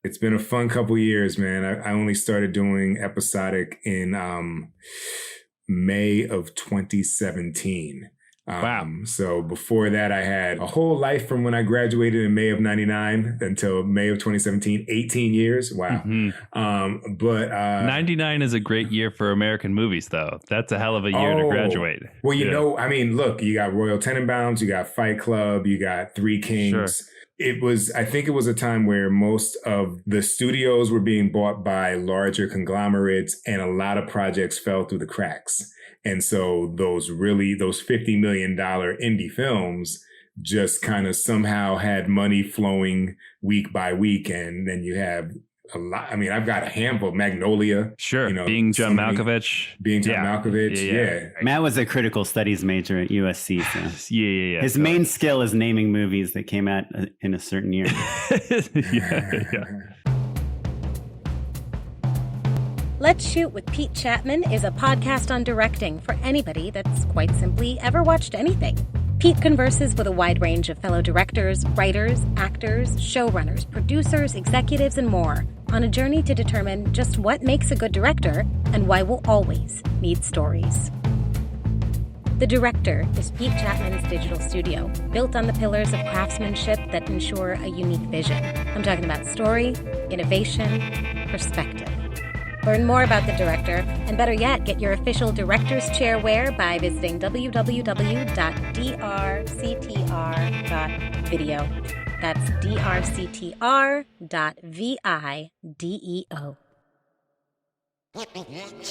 It's been a fun couple years, man. I only started doing episodic in May of 2017. Wow. So before that, I had a whole life from when I graduated in May of 99 until May of 2017, 18 years. Wow. Mm-hmm. But 99 is a great year for American movies, though. That's a hell of a year to graduate. Well, you know, I mean, look, you got Royal Tenenbaums, you got Fight Club, you got Three Kings. Sure. I think it was a time where most of the studios were being bought by larger conglomerates and a lot of projects fell through the cracks. And so those $50 million indie films just kind of somehow had money flowing week by week. And then you have a lot. I mean, I've got a handful. Magnolia. Sure. Being John Malkovich. Yeah. Matt was a critical studies major at USC. So. yeah. His main skill is naming movies that came out in a certain year. yeah. Let's Shoot with Pete Chatmon is a podcast on directing for anybody that's quite simply ever watched anything. Pete converses with a wide range of fellow directors, writers, actors, showrunners, producers, executives, and more on a journey to determine just what makes a good director and why we'll always need stories. The Director is Pete Chatmon's digital studio, built on the pillars of craftsmanship that ensure a unique vision. I'm talking about story, innovation, perspective. Learn more about The Director, and better yet, get your official Director's Chair wear by visiting www.drctr.video. That's drctr.video.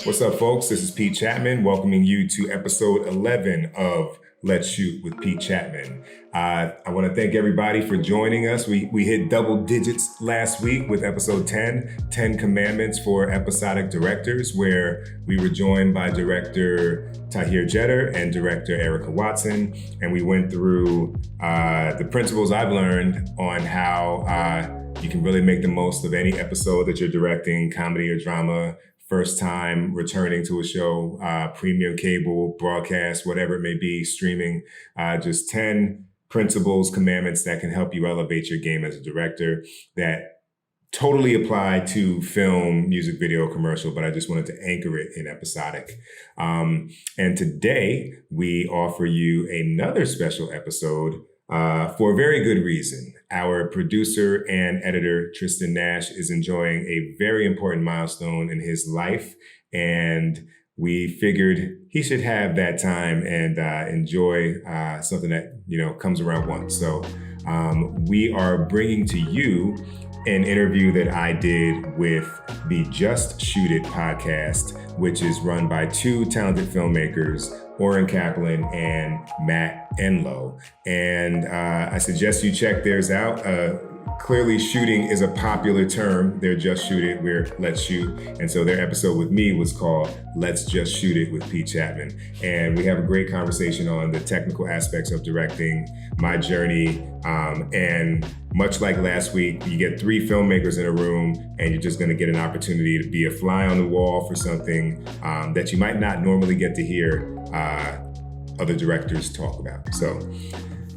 What's up, folks? This is Pete Chatmon, welcoming you to episode 11 of Let's Shoot with Pete Chatmon. I want to thank everybody for joining us. We hit double digits last week with episode 10 Commandments for Episodic Directors, where we were joined by director Tahir Jeter and director Erica Watson. And we went through the principles I've learned on how you can really make the most of any episode that you're directing, comedy or drama, first time returning to a show, premium cable, broadcast, whatever it may be, streaming, just 10 principles, commandments that can help you elevate your game as a director that totally apply to film, music video, commercial, but I just wanted to anchor it in episodic. And today we offer you another special episode for a very good reason. Our producer and editor, Tristan Nash, is enjoying a very important milestone in his life, and we figured he should have that time and enjoy something that, comes around once. So we are bringing to you an interview that I did with the Just Shoot It podcast, which is run by two talented filmmakers, Oren Kaplan and Matt Enlow. And I suggest you check theirs out. Clearly, shooting is a popular term. They're Just Shoot It, we're Let's Shoot. And so their episode with me was called Let's Just Shoot It with Pete Chatmon. And we have a great conversation on the technical aspects of directing, my journey, and much like last week, you get three filmmakers in a room and you're just going to get an opportunity to be a fly on the wall for something that you might not normally get to hear other directors talk about. So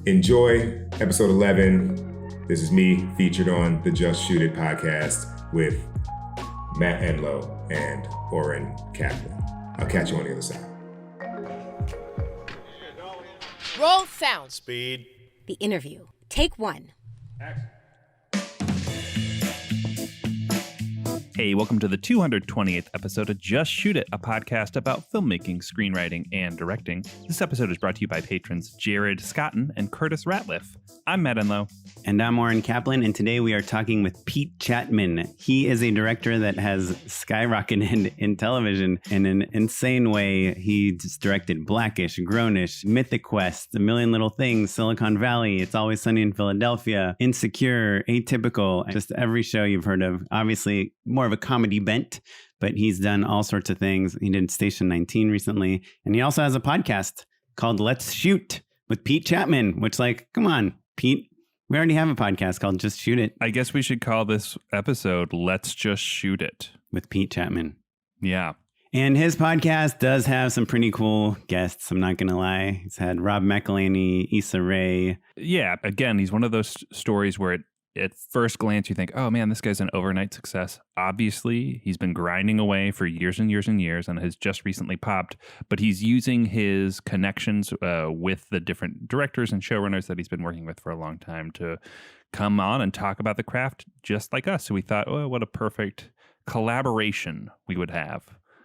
enjoy episode 11. This is me featured on the Just Shoot It podcast with Matt Enlow and Oren Kaplan. I'll catch you on the other side. Roll sound. Speed. The interview. Take one. Action. Hey, welcome to the 228th episode of Just Shoot It, a podcast about filmmaking, screenwriting, and directing. This episode is brought to you by patrons Jared Scotton and Curtis Ratliff. I'm Matt Enlow. And I'm Oren Kaplan, and today we are talking with Pete Chatmon. He is a director that has skyrocketed in television in an insane way. He just directed Blackish, Grownish, Mythic Quest, A Million Little Things, Silicon Valley, It's Always Sunny in Philadelphia, Insecure, Atypical, just every show you've heard of. Obviously, more of a comedy bent, but he's done all sorts of things. He did Station 19 recently, and he also has a podcast called Let's Shoot with Pete Chatmon, which, come on, Pete. We already have a podcast called Just Shoot It. I guess we should call this episode Let's Just Shoot It with Pete Chatmon. Yeah. And his podcast does have some pretty cool guests, I'm not going to lie. He's had Rob McElhenney, Issa Rae. Yeah, again, he's one of those stories where at first glance, you think, oh man, this guy's an overnight success. Obviously, he's been grinding away for years and years and years and has just recently popped. But he's using his connections with the different directors and showrunners that he's been working with for a long time to come on and talk about the craft just like us. So we thought, oh, what a perfect collaboration we would have.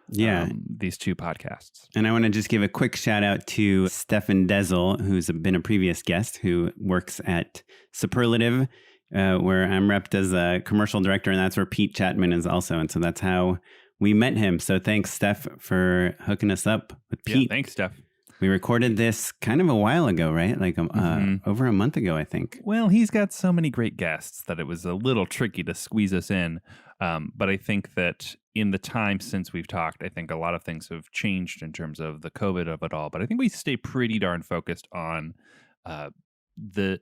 Yeah. These two podcasts. And I want to just give a quick shout out to Stefan Dezel, who's been a previous guest, who works at Superlative, where I'm repped as a commercial director, and that's where Pete Chatmon is also. And so that's how we met him. So thanks, Steph, for hooking us up with Pete. Yeah, thanks, Steph. We recorded this kind of a while ago, right? Like over a month ago, I think. Well, he's got so many great guests that it was a little tricky to squeeze us in. But I think that in the time since we've talked, I think a lot of things have changed in terms of the COVID of it all. But I think we stay pretty darn focused on the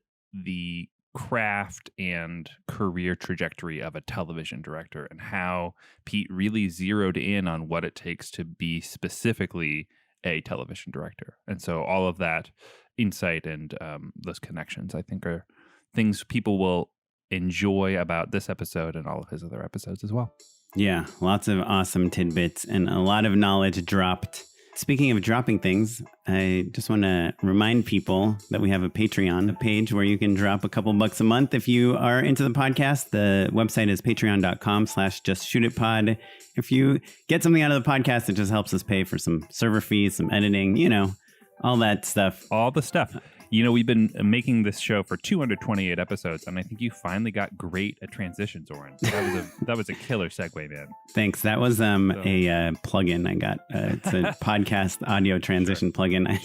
craft and career trajectory of a television director and how Pete really zeroed in on what it takes to be specifically a television director. And so all of that insight and those connections, I think, are things people will enjoy about this episode and all of his other episodes as well. Yeah, lots of awesome tidbits and a lot of knowledge dropped. Speaking of dropping things, I just want to remind people that we have a Patreon page where you can drop a couple bucks a month if you are into the podcast. The website is patreon.com/justshootitpod. If you get something out of the podcast, it just helps us pay for some server fees, some editing, all that stuff. All the stuff. We've been making this show for 228 episodes, and I think you finally got great at transitions, Oren. That was a killer segue, man. Thanks. That was a plugin I got. It's a podcast audio transition plugin I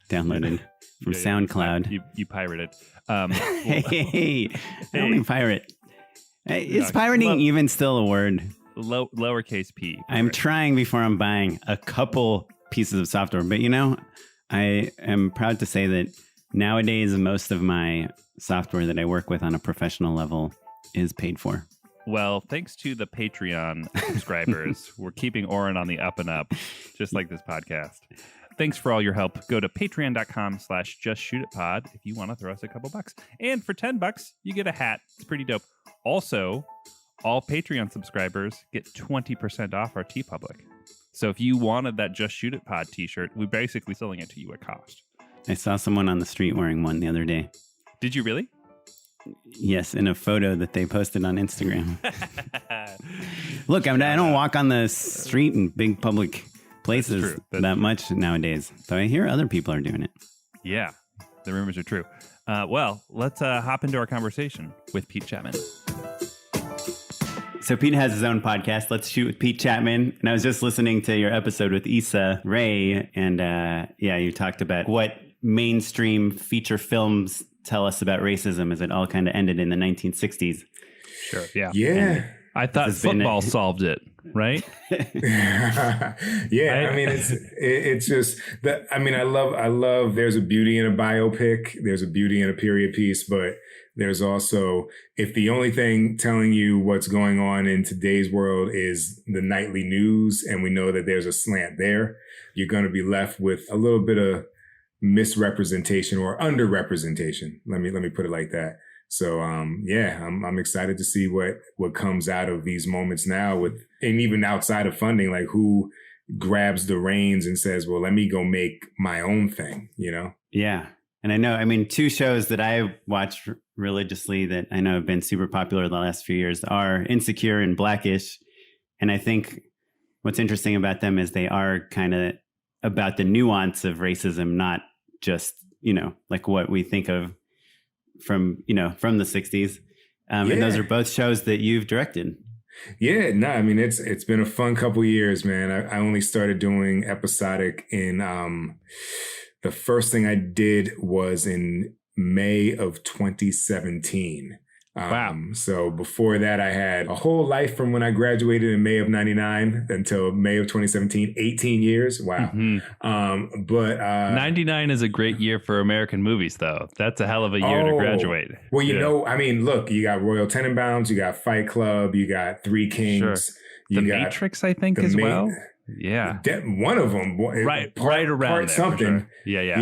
downloaded from SoundCloud. You pirated. Hey, I only pirate. Is pirating even still a word? Lowercase p. I'm trying before I'm buying a couple pieces of software, but I am proud to say that nowadays, most of my software that I work with on a professional level is paid for. Well, thanks to the Patreon subscribers, we're keeping Oren on the up and up, just like this podcast. Thanks for all your help. Go to patreon.com/justshootitpod if you want to throw us a couple bucks. And for $10, you get a hat. It's pretty dope. Also, all Patreon subscribers get 20% off our TeePublic. So if you wanted that Just Shoot It Pod t-shirt, we're basically selling it to you at cost. I saw someone on the street wearing one the other day. Did you really? Yes, in a photo that they posted on Instagram. Look, I don't walk on the street in big public places that much nowadays, though I hear other people are doing it. Yeah, the rumors are true. Well, let's hop into our conversation with Pete Chatmon. So Pete has his own podcast, Let's Shoot with Pete Chatmon. And I was just listening to your episode with Issa Rae. And you talked about what mainstream feature films tell us about racism as it all kind of ended in the 1960s. Sure. Yeah. Yeah. I thought football solved it, right? Yeah. I mean, it's just that. I mean, I love there's a beauty in a biopic. There's a beauty in a period piece, but there's also, if the only thing telling you what's going on in today's world is the nightly news, and we know that there's a slant there, you're going to be left with a little bit of misrepresentation or underrepresentation. Let me put it like that. So, I'm excited to see what comes out of these moments now and even outside of funding, like who grabs the reins and says, well, let me go make my own thing, Yeah. And I know, two shows that I watch religiously that I know have been super popular the last few years are Insecure and Blackish. And I think what's interesting about them is they are kind of about the nuance of racism, not just, like what we think of from the 60s. And those are both shows that you've directed. Yeah, no, it's been a fun couple years, man. I only started doing episodic in, the first thing I did was in May of 2017. Wow. So before that, I had a whole life from when I graduated in May of 99 until May of 2017, 18 years. Wow. Mm-hmm. But 99 is a great year for American movies, though. That's a hell of a year to graduate. Well, look, you got Royal Tenenbaums, you got Fight Club, you got Three Kings. Sure. The Matrix, I think, as well. Yeah. One of them. Right around part there, something. Sure. Yeah.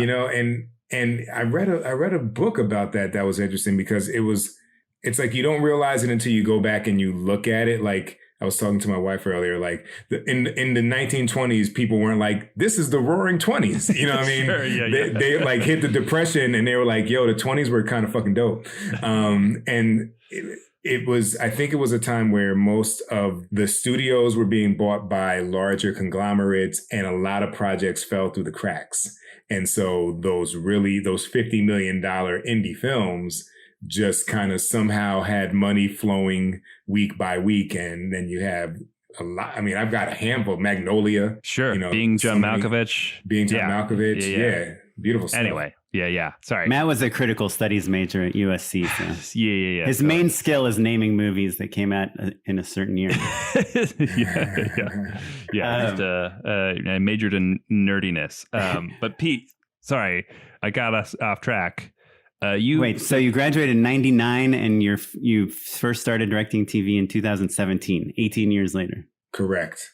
And I read a book about that was interesting because it was it's like you don't realize it until you go back and you look at it. Like I was talking to my wife earlier, like in the 1920s, people weren't like, this is the roaring 20s. You know what I mean? Sure, yeah. They like hit the depression and they were like, yo, the 20s were kind of fucking dope. And I think it was a time where most of the studios were being bought by larger conglomerates and a lot of projects fell through the cracks. And so those $50 million indie films just kind of somehow had money flowing week by week. And then you have a lot. I mean, I've got a handful of Magnolia. Sure. You know, Being John Malkovich. Malkovich. Yeah. Beautiful stuff. Anyway. Yeah. Sorry. Matt was a critical studies major at USC. So. Yeah. His main skill is naming movies that came out in a certain year. I majored in nerdiness. But Pete, sorry, I got us off track. So you graduated in 99 and you first started directing TV in 2017, 18 years later. Correct.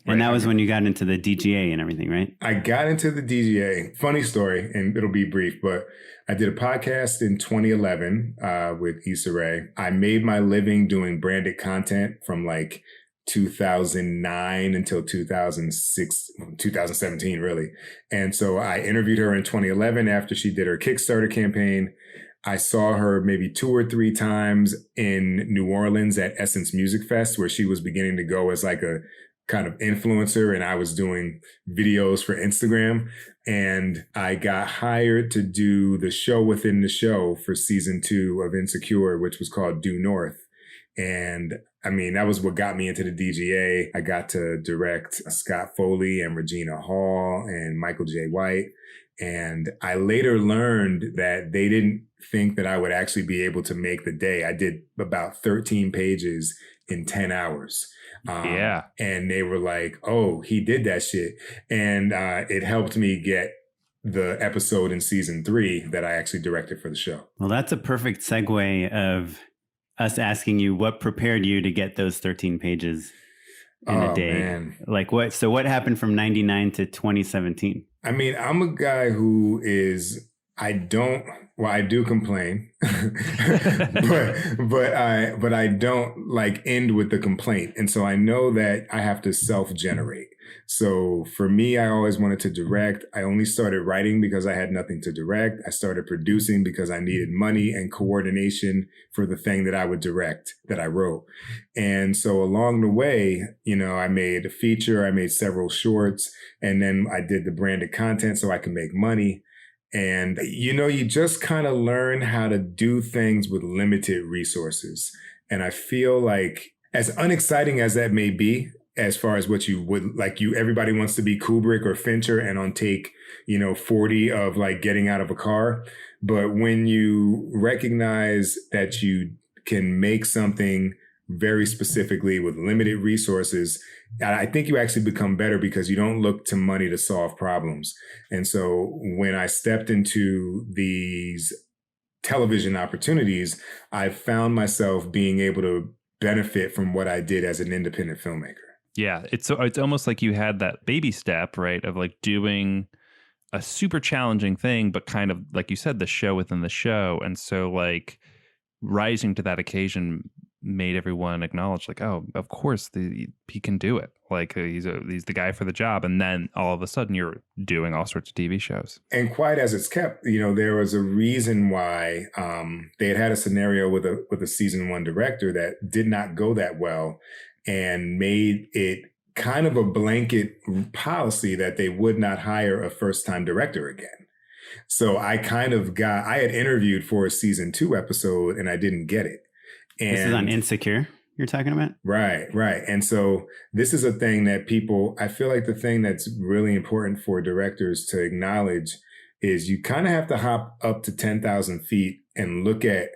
And that was when you got into the DGA and everything, right? I got into the DGA. Funny story, and it'll be brief, but I did a podcast in 2011 with Issa Rae. I made my living doing branded content from like 2009 until 2017, really. And so I interviewed her in 2011 after she did her Kickstarter campaign. I saw her maybe 2 or 3 times in New Orleans at Essence Music Fest, where she was beginning to go as like a kind of influencer, and I was doing videos for Instagram. And I got hired to do the show within the show for season 2 of Insecure, which was called Due North. And I mean, that was what got me into the DGA. I got to direct Scott Foley and Regina Hall and Michael J. White. And I later learned that they didn't think that I would actually be able to make the day. I did about 13 pages in 10 hours. And they were like, oh, he did that shit. And it helped me get the episode in season 3 that I actually directed for the show. Well, that's a perfect segue of us asking you what prepared you to get those 13 pages in a day. Man. Like what happened from 99 to 2017? I mean, I'm a guy who is, I do complain, but I don't like end with the complaint. And so I know that I have to self-generate. So for me, I always wanted to direct. I only started writing because I had nothing to direct. I started producing because I needed money and coordination for the thing that I would direct, that I wrote. And so along the way, you know, I made a feature, I made several shorts, and then I did the branded content so I could make money. And, you know, you just kind of learn how to do things with limited resources. And I feel like, as unexciting as that may be, as far as what you would like, everybody wants to be Kubrick or Fincher and on take, 40 of like getting out of a car. But when you recognize that you can make something very specifically with limited resources, I think you actually become better because you don't look to money to solve problems. And so when I stepped into these television opportunities, I found myself being able to benefit from what I did as an independent filmmaker. Yeah, it's almost like you had that baby step, right, of like doing a super challenging thing, but kind of, like you said, the show within the show. And so like rising to that occasion made everyone acknowledge like, oh, of course he can do it. Like he's the guy for the job. And then all of a sudden you're doing all sorts of TV shows. And quite as it's kept, there was a reason why they had a scenario with a season 1 director that did not go that well, and made it kind of a blanket policy that they would not hire a first-time director again. So I had interviewed for a season 2 episode and I didn't get it. And this is on Insecure you're talking about? Right. And so this is a thing that I feel like the thing that's really important for directors to acknowledge is you kind of have to hop up to 10,000 feet and look at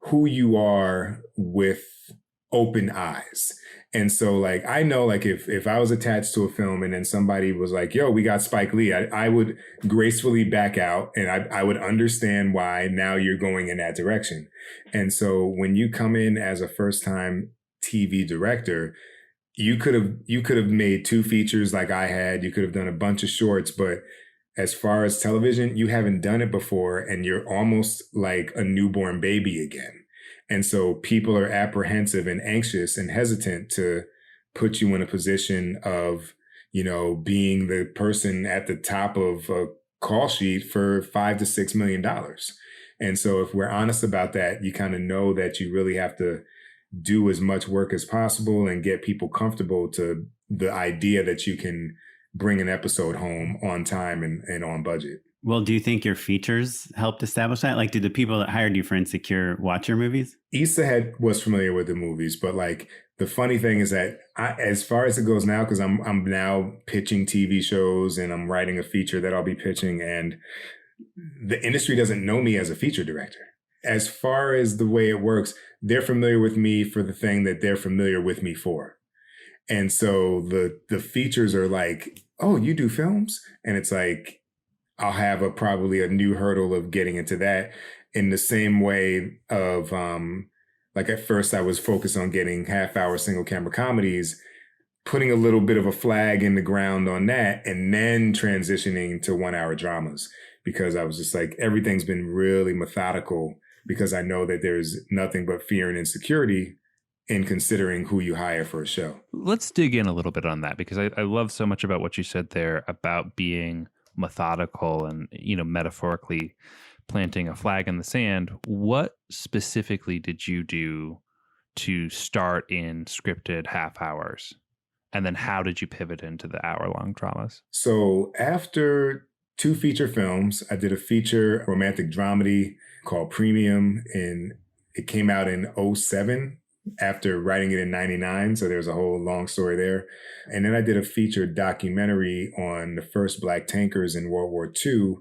who you are with open eyes. And so like, I know like if I was attached to a film and then somebody was like, yo, we got Spike Lee, I would gracefully back out and I would understand why now you're going in that direction. And so when you come in as a first time TV director, you could have made 2 features like I had, you could have done a bunch of shorts, but as far as television, you haven't done it before and you're almost like a newborn baby again. And so people are apprehensive and anxious and hesitant to put you in a position of, being the person at the top of a call sheet for $5 to $6 million. And so if we're honest about that, you kind of know that you really have to do as much work as possible and get people comfortable to the idea that you can bring an episode home on time and on budget. Well, do you think your features helped establish that? Like, did the people that hired you for Insecure watch your movies? Issa was familiar with the movies, but like the funny thing is that as far as it goes now, because I'm now pitching TV shows and I'm writing a feature that I'll be pitching, and the industry doesn't know me as a feature director. As far as the way it works, they're familiar with me for the thing that they're familiar with me for. And so the features are like, oh, you do films? And it's like, I'll have probably a new hurdle of getting into that, in the same way of, like at first I was focused on getting half-hour single camera comedies, putting a little bit of a flag in the ground on that, and then transitioning to 1-hour dramas, because I was just like, everything's been really methodical, because I know that there's nothing but fear and insecurity in considering who you hire for a show. Let's dig in a little bit on that, because I love so much about what you said there about being methodical and, metaphorically planting a flag in the sand. What specifically did you do to start in scripted half hours? And then how did you pivot into the hour-long dramas? So after 2 feature films, I did a feature romantic dramedy called Premium, and it came out in 2007 after writing it in 99. So there's a whole long story there. And then I did a feature documentary on the first Black tankers in World War II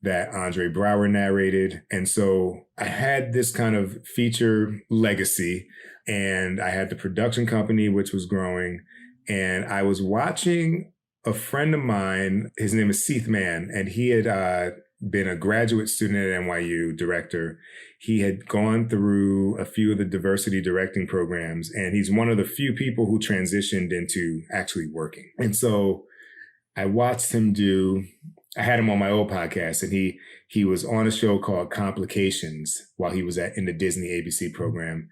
that Andre Brower narrated. And so I had this kind of feature legacy, and I had the production company, which was growing. And I was watching a friend of mine, his name is Seeth Mann, and he had been a graduate student at NYU, director. He had gone through a few of the diversity directing programs, and he's one of the few people who transitioned into actually working. And so I watched him I had him on my old podcast, and he was on a show called Complications while he was in the Disney ABC program.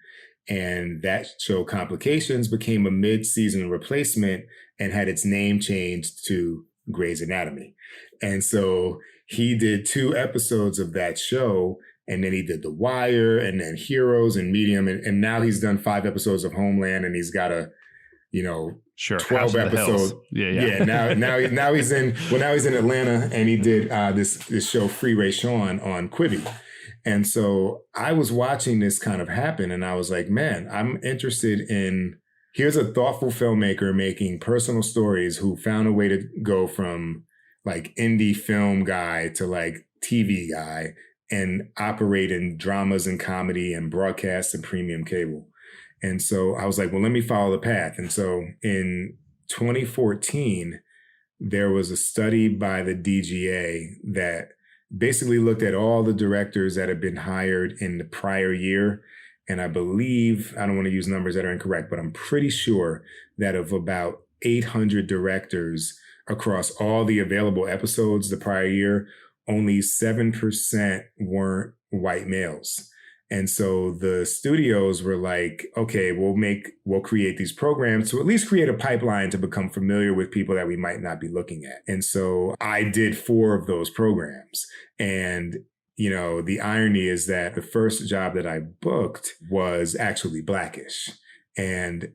And that show, Complications, became a mid-season replacement and had its name changed to Grey's Anatomy. And so he did 2 episodes of that show, and then he did The Wire, and then Heroes and Medium, and now he's done 5 episodes of Homeland, and he's got a, 12 episodes. Yeah. Now he's in Atlanta, and he did this show Free Ray Sean on Quibi. And so I was watching this kind of happen, and I was like, man, I'm interested in, here's a thoughtful filmmaker making personal stories who found a way to go from like indie film guy to like TV guy and operate in dramas and comedy and broadcast and premium cable. And so I was like, well, let me follow the path. And so in 2014, there was a study by the DGA that basically looked at all the directors that had been hired in the prior year. And I believe, I don't want to use numbers that are incorrect, but I'm pretty sure that of about 800 directors across all the available episodes the prior year, only 7% weren't white males. And so the studios were like, okay, we'll create these programs to at least create a pipeline to become familiar with people that we might not be looking at. And so I did 4 of those programs. And, the irony is that the first job that I booked was actually Blackish. And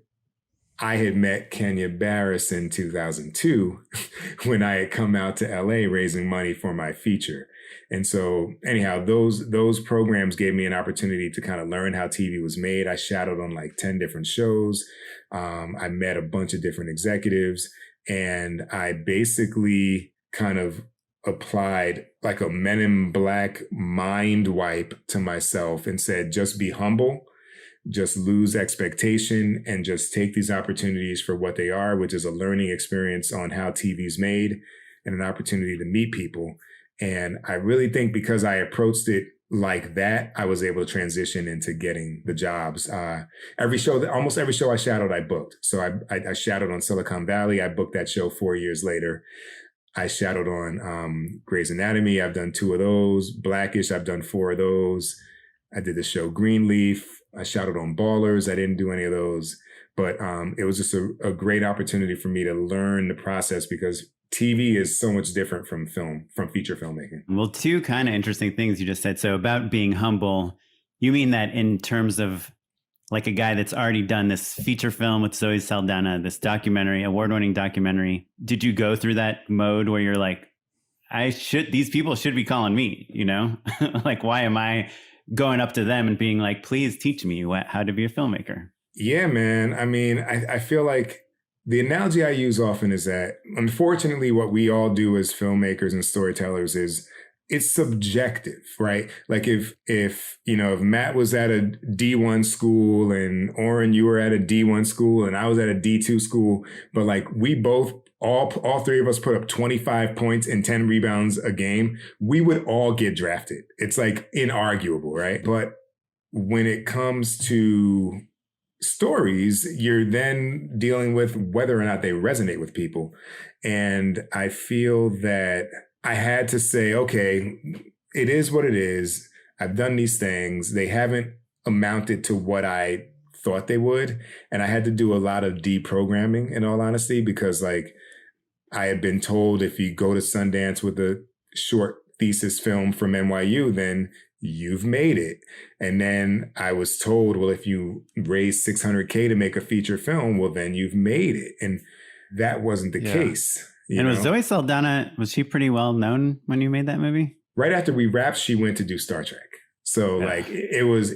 I had met Kenya Barris in 2002 when I had come out to LA raising money for my feature. And so anyhow, those programs gave me an opportunity to kind of learn how TV was made. I shadowed on like 10 different shows. I met a bunch of different executives, and I basically kind of applied like a Men in Black mind wipe to myself and said, just be humble, just lose expectation, and just take these opportunities for what they are, which is a learning experience on how TV is made and an opportunity to meet people. And I really think because I approached it like that, I was able to transition into getting the jobs. Almost every show I shadowed, I booked. So I shadowed on Silicon Valley. I booked that show 4 years later. I shadowed on Grey's Anatomy. I've done 2 of those. Blackish, I've done 4 of those. I did the show Greenleaf. I shouted on Ballers. I didn't do any of those. But it was just a great opportunity for me to learn the process because TV is so much different from feature filmmaking. Well, two kind of interesting things you just said. So about being humble, you mean that in terms of like a guy that's already done this feature film with Zoe Saldana, this documentary, award-winning documentary. Did you go through that mode where you're like, these people should be calling me, you know? Like, why am I going up to them and being like, please teach me how to be a filmmaker? Yeah, man. I mean, I feel like the analogy I use often is that, unfortunately, what we all do as filmmakers and storytellers is it's subjective, right? Like if Matt was at a D1 school and Oren, you were at a D1 school and I was at a D2 school, but like we both, all three of us put up 25 points and 10 rebounds a game, we would all get drafted. It's like inarguable, right? But when it comes to stories, you're then dealing with whether or not they resonate with people. And I feel that I had to say, okay, it is what it is. I've done these things. They haven't amounted to what I thought they would. And I had to do a lot of deprogramming, in all honesty, because like I had been told if you go to Sundance with a short thesis film from NYU, then you've made it. And then I was told, well, if you raise $600K to make a feature film, well, then you've made it. And that wasn't the case. And was Zoe Saldana, was she pretty well known when you made that movie? Right after we wrapped, she went to do Star Trek. So like it was,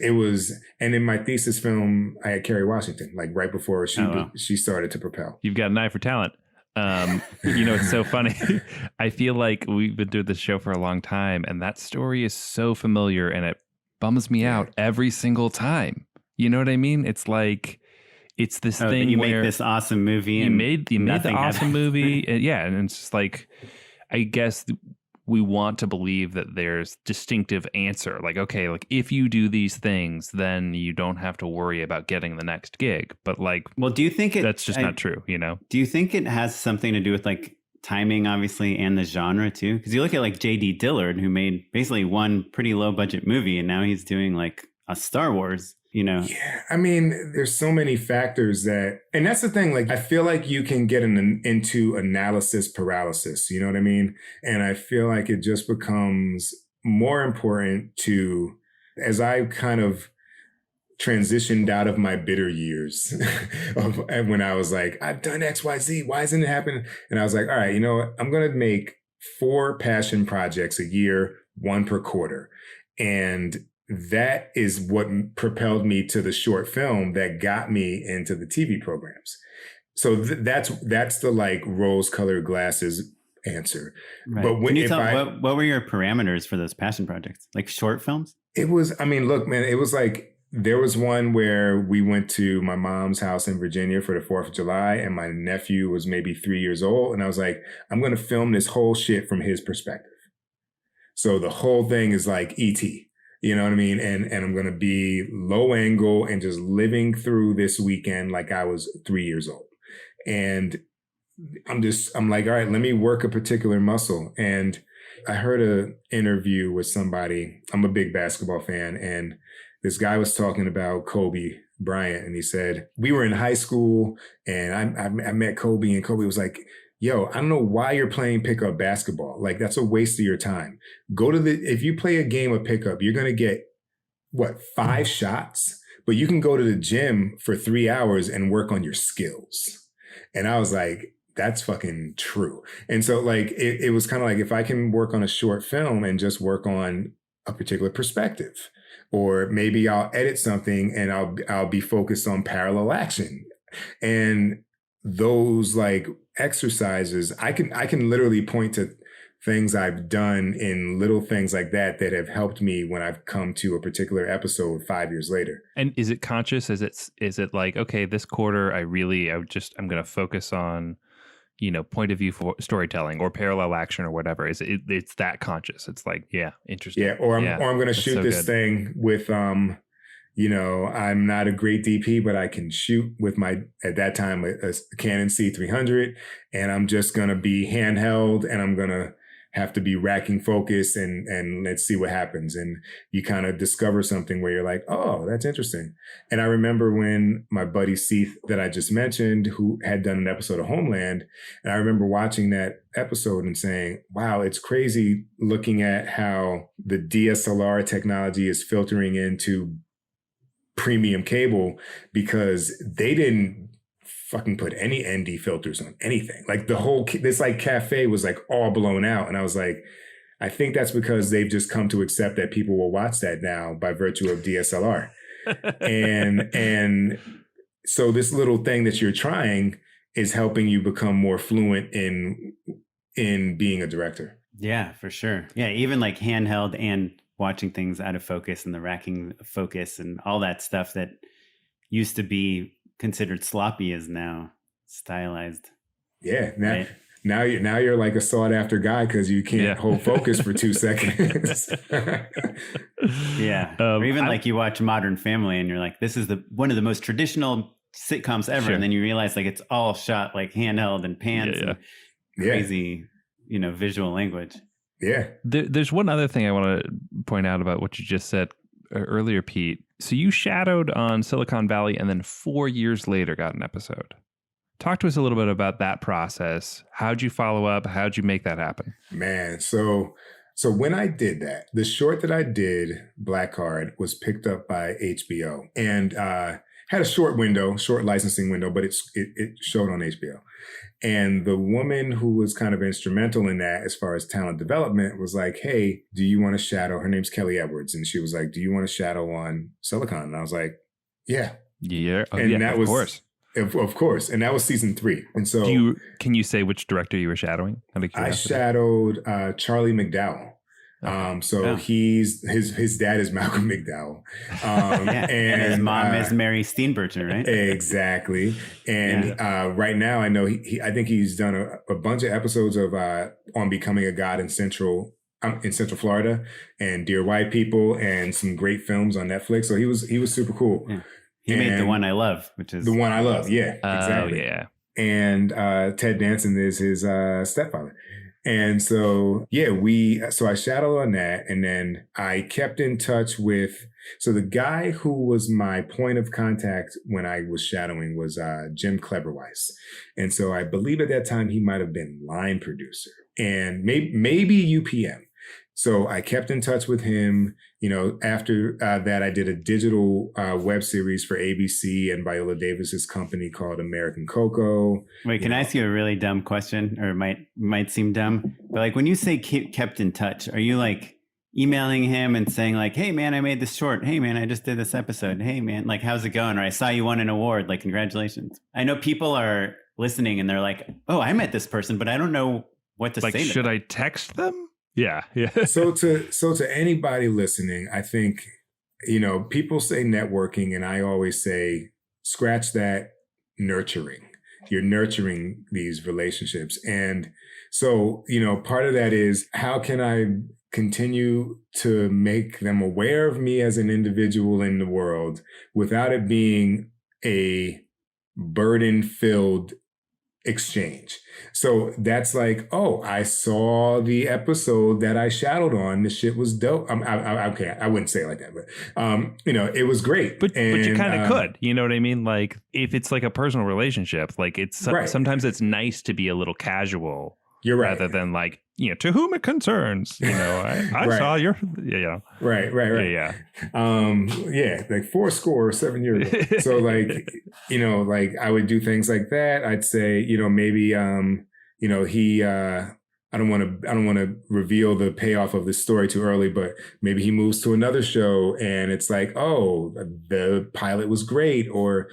and in my thesis film, I had Kerry Washington, like right before she started to propel. You've got an eye for talent. It's so funny. I feel like we've been doing this show for a long time and that story is so familiar and it bums me out every single time. You know what I mean? It's like, it's this thing you where make this awesome movie. You made the awesome happens. movie. And it's just like, I guess we want to believe that there's distinctive answer. Like, okay, like if you do these things, then you don't have to worry about getting the next gig. But like, well, do you think that's just not true, you know? Do you think it has something to do with like timing, obviously, and the genre too? Because you look at like J.D. Dillard, who made basically one pretty low budget movie, and now he's doing like a Star Wars. You know? Yeah. I mean, there's so many factors and that's the thing. Like, I feel like you can get into analysis paralysis. You know what I mean? And I feel like it just becomes more important to, as I kind of transitioned out of my bitter years of when I was like, I've done X, Y, Z. Why isn't it happening? And I was like, all right, you know what? I'm going to make 4 passion projects a year, 1 per quarter. And that is what propelled me to the short film that got me into the TV programs. So that's the like rose-colored glasses answer. Right. But can you tell what were your parameters for those passion projects? Like short films? It was, I mean, look, man, it was like, there was one where we went to my mom's house in Virginia for the 4th of July and my nephew was maybe 3 years old. And I was like, I'm going to film this whole shit from his perspective. So the whole thing is like E.T., you know what I mean? And I'm going to be low angle and just living through this weekend like I was 3 years old. And I'm like, all right, let me work a particular muscle. And I heard an interview with somebody. I'm a big basketball fan. And this guy was talking about Kobe Bryant. And he said, we were in high school and I met Kobe and Kobe was like, yo, I don't know why you're playing pickup basketball. Like, that's a waste of your time. If you play a game of pickup, you're going to get, 5 shots? But you can go to the gym for 3 hours and work on your skills. And I was like, that's fucking true. And so, like, it was kind of like, if I can work on a short film and just work on a particular perspective, or maybe I'll edit something and I'll be focused on parallel action. And those like exercises, I can literally point to things I've done in little things like that have helped me when I've come to a particular episode 5 years later. And is it conscious? Is it like, okay, this quarter I'm going to focus on, point of view for storytelling or parallel action or whatever. It's that conscious. It's like, yeah, interesting. Yeah. Or I'm going to shoot this thing with, I'm not a great DP, but I can shoot with at that time, a Canon C300, and I'm just going to be handheld and I'm going to have to be racking focus and let's see what happens. And you kind of discover something where you're like, oh, that's interesting. And I remember when my buddy Seith that I just mentioned, who had done an episode of Homeland, and I remember watching that episode and saying, wow, it's crazy looking at how the DSLR technology is filtering into premium cable, because they didn't fucking put any ND filters on anything. Like this like cafe was like all blown out. And I was like, I think that's because they've just come to accept that people will watch that now by virtue of DSLR. and so this little thing that you're trying is helping you become more fluent in being a director. Yeah, for sure. Yeah, even like handheld and watching things out of focus and the racking focus and all that stuff that used to be considered sloppy is now stylized. Yeah. Right? Now you're like a sought after guy because you can't hold focus for 2 seconds. Yeah. Or even like you watch Modern Family and you're like, this is one of the most traditional sitcoms ever. Sure. And then you realize like it's all shot like handheld and pans and crazy, visual language. Yeah. There's one other thing I want to point out about what you just said earlier, Pete. So you shadowed on Silicon Valley and then 4 years later got an episode. Talk to us a little bit about that process. How'd you follow up? How'd you make that happen? Man, so when I did that, the short that I did, Black Card, was picked up by HBO and had a short licensing window, but it showed on HBO. And the woman who was kind of instrumental in that as far as talent development was like, hey, do you want to shadow? Her name's Kelly Edwards. And she was like, do you want to shadow on Silicon? And I was like, yeah. Yeah. And that of was, course. Of course. And that was season 3. And so can you say which director you were shadowing? I shadowed Charlie McDowell. He's his dad is Malcolm McDowell. And his mom is Mary Steenburgen, right? Exactly. And right now I know I think he's done a bunch of episodes of On Becoming a God in Central Florida and Dear White People and some great films on Netflix. So he was super cool. Yeah. He made The One I Love, which is The One I Love. Yeah, exactly. Oh, yeah. And Ted Danson is his stepfather. And so, so I shadowed on that. And then I kept in touch with, so the guy who was my point of contact when I was shadowing was Jim Cleberweiss. And so I believe at that time he might have been line producer and maybe UPM. So I kept in touch with him. After that, I did a digital web series for ABC and Viola Davis's company called American Cocoa. Wait, can I ask you a really dumb question, or it might seem dumb, but like when you say kept in touch, are you like emailing him and saying like, hey man, I made this short. Hey man, I just did this episode. Hey man, like how's it going? Or I saw you won an award. Like congratulations. I know people are listening and they're like, oh, I met this person, but I don't know what to say. Like, should I text them? Yeah. So to anybody listening, I think, people say networking and I always say, scratch that, nurturing. You're nurturing these relationships. And so, part of that is how can I continue to make them aware of me as an individual in the world without it being a burden-filled exchange. So that's like, oh, I saw the episode that I shadowed on. The shit was dope. Okay, I wouldn't say it like that, but it was great. But you kind of could, you know what I mean? Like if it's like a personal relationship, like it's right. Sometimes it's nice to be a little casual. You're right. Rather than like, to whom it concerns, I right. saw your, Right. Yeah. Like 7 years ago. So like, like I would do things like that. I'd say, maybe, he, I don't want to reveal the payoff of this story too early, but maybe he moves to another show and it's like, oh, the pilot was great. Or,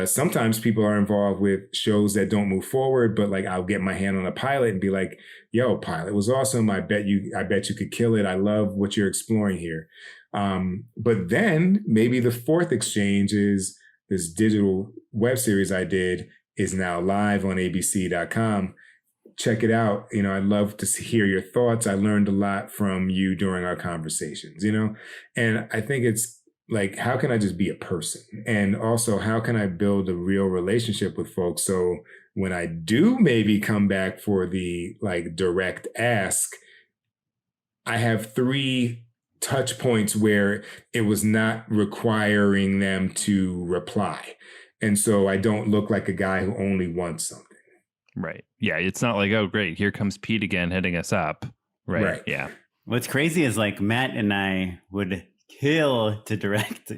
sometimes people are involved with shows that don't move forward, but like I'll get my hand on a pilot and be like, yo, pilot was awesome. I bet you could kill it. I love what you're exploring here. But then maybe the fourth exchange is this digital web series I did is now live on abc.com. Check it out. I'd love to hear your thoughts. I learned a lot from you during our conversations, and I think it's like, how can I just be a person? And also, how can I build a real relationship with folks so when I do maybe come back for the like direct ask, I have 3 touch points where it was not requiring them to reply. And so I don't look like a guy who only wants something. Right. Yeah. It's not like, oh, great, here comes Pete again hitting us up. Right. Yeah. What's crazy is like Matt and I would kill to direct,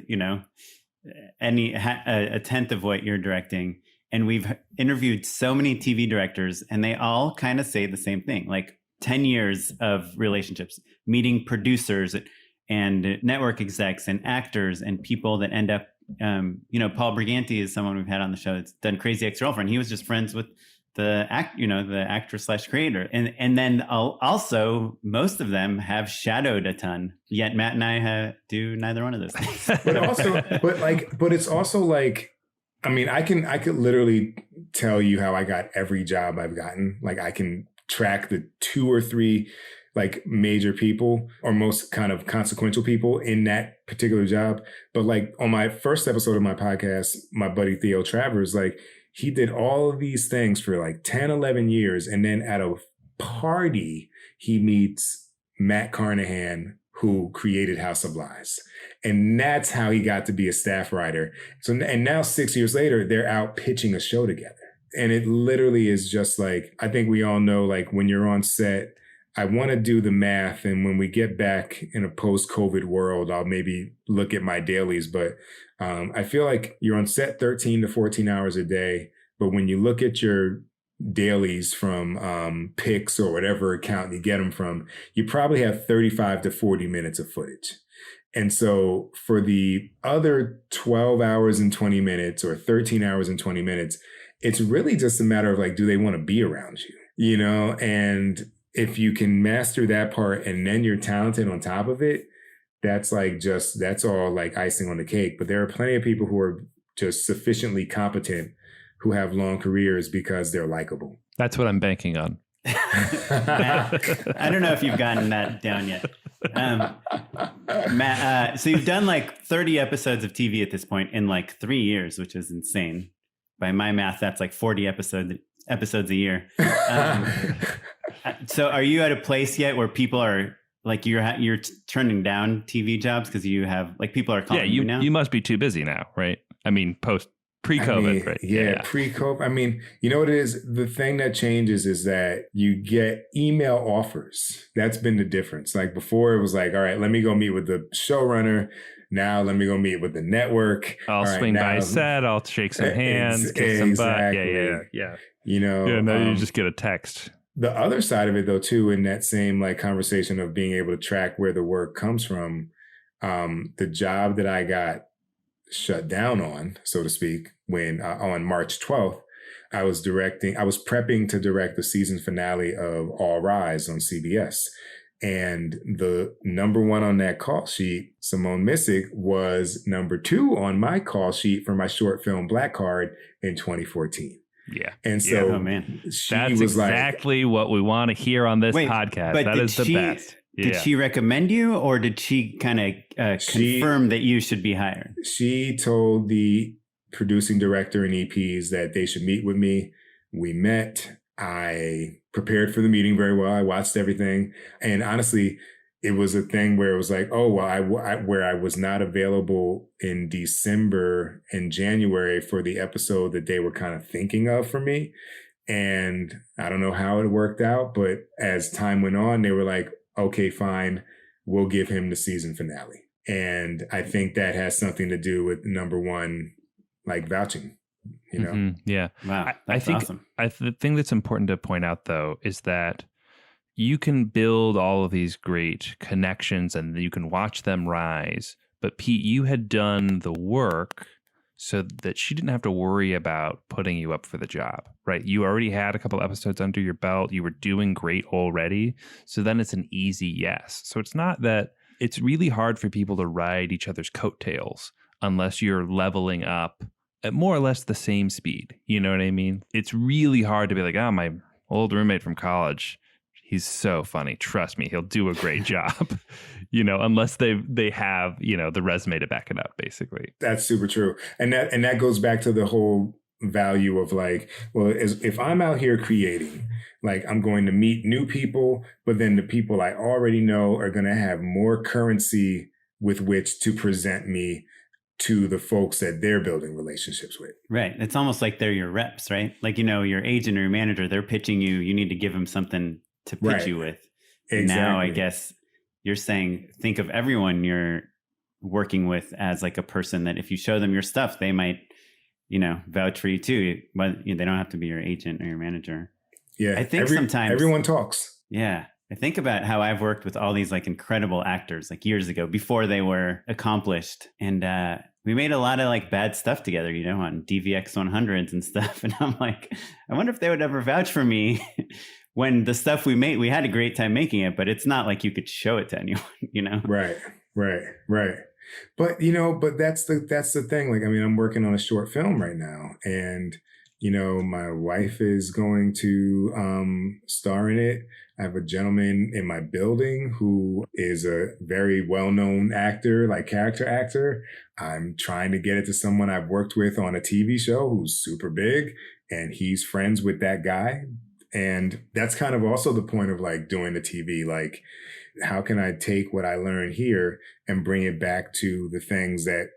a tenth of what you're directing. And we've interviewed so many TV directors and they all kind of say the same thing, like 10 years of relationships, meeting producers and network execs and actors and people that end up, Paul Briganti is someone we've had on the show that's done Crazy Ex-Girlfriend. He was just friends with the actress/creator. And then also most of them have shadowed a ton, yet Matt and I do neither one of those things. but it's also like, I mean, I could literally tell you how I got every job I've gotten. Like I can track the 2 or 3 like major people or most kind of consequential people in that particular job. But like on my first episode of my podcast, my buddy Theo Travers, like he did all of these things for like 10, 11 years. And then at a party, he meets Matt Carnahan, who created House of Lies. And that's how he got to be a staff writer. So, and now 6 years later, they're out pitching a show together. And it literally is just like, I think we all know, like when you're on set, I want to do the math. And when we get back in a post-COVID world, I'll maybe look at my dailies. But I feel like you're on set 13 to 14 hours a day. But when you look at your dailies from Pix or whatever account you get them from, you probably have 35 to 40 minutes of footage. And so for the other 12 hours and 20 minutes or 13 hours and 20 minutes, it's really just a matter of like, do they want to be around you? And if you can master that part and then you're talented on top of it, that's all like icing on the cake. But there are plenty of people who are just sufficiently competent who have long careers because they're likable. That's what I'm banking on. Matt, I don't know if you've gotten that down yet. Matt, so you've done like 30 episodes of TV at this point in like 3 years, which is insane. By my math, that's like 40 episodes a year. So are you at a place yet where people are like, you're turning down TV jobs because you have like people are calling you now? You must be too busy now, right? I mean, pre-COVID, right? Yeah, pre-COVID. I mean, you know what it is? The thing that changes is that you get email offers. That's been the difference. Like before it was like, all right, let me go meet with the showrunner. Now let me go meet with the network. I'll swing by set. I'll shake some hands, kick some butt. Yeah. Now you just get a text. The other side of it though, too, in that same like conversation of being able to track where the work comes from, the job that I got shut down on, so to speak, when on March 12th, I was prepping to direct the season finale of All Rise on CBS. And the number 1 on that call sheet, Simone Missick, was number 2 on my call sheet for my short film Black Card in 2014. Yeah. And so that's exactly what we want to hear on this podcast. That is the best. Yeah. Did she recommend you or did she kind of confirm that you should be hired? She told the producing director and EPs that they should meet with me. We met. I prepared for the meeting very well. I watched everything. And honestly, it was a thing where it was like, oh, well, where I was not available in December and January for the episode that they were kind of thinking of for me. And I don't know how it worked out, but as time went on, they were like, okay, fine, we'll give him the season finale. And I think that has something to do with number 1, like vouching. Yeah. Wow. I think awesome. The thing that's important to point out, though, is that you can build all of these great connections and you can watch them rise. But Pete, you had done the work so that she didn't have to worry about putting you up for the job, right? You already had a couple episodes under your belt. You were doing great already. So then it's an easy yes. So it's not that it's really hard for people to ride each other's coattails unless you're leveling up at more or less the same speed. You know what I mean? It's really hard to be like, oh, my old roommate from college, he's so funny. Trust me, he'll do a great job, unless they have, the resume to back it up, basically. That's super true. And that goes back to the whole value of like, well, if I'm out here creating, like I'm going to meet new people, but then the people I already know are going to have more currency with which to present me to the folks that they're building relationships with. Right. It's almost like they're your reps, right? Like, your agent or your manager, they're pitching you. You need to give them something to pitch you with. Exactly. Now, I guess you're saying, think of everyone you're working with as like a person that if you show them your stuff, they might, vouch for you too. But they don't have to be your agent or your manager. Yeah. I think sometimes everyone talks. Yeah. I think about how I've worked with all these like incredible actors like years ago before they were accomplished. And we made a lot of like bad stuff together, on DVX 100s and stuff. And I'm like, I wonder if they would ever vouch for me when the stuff we made, we had a great time making it, but it's not like you could show it to anyone, Right. But, but that's the thing. Like, I mean, I'm working on a short film right now, and my wife is going to star in it. I have a gentleman in my building who is a very well-known actor, like character actor. I'm trying to get it to someone I've worked with on a TV show who's super big, and he's friends with that guy. And that's kind of also the point of like doing the TV. Like, how can I take what I learned here and bring it back to the things that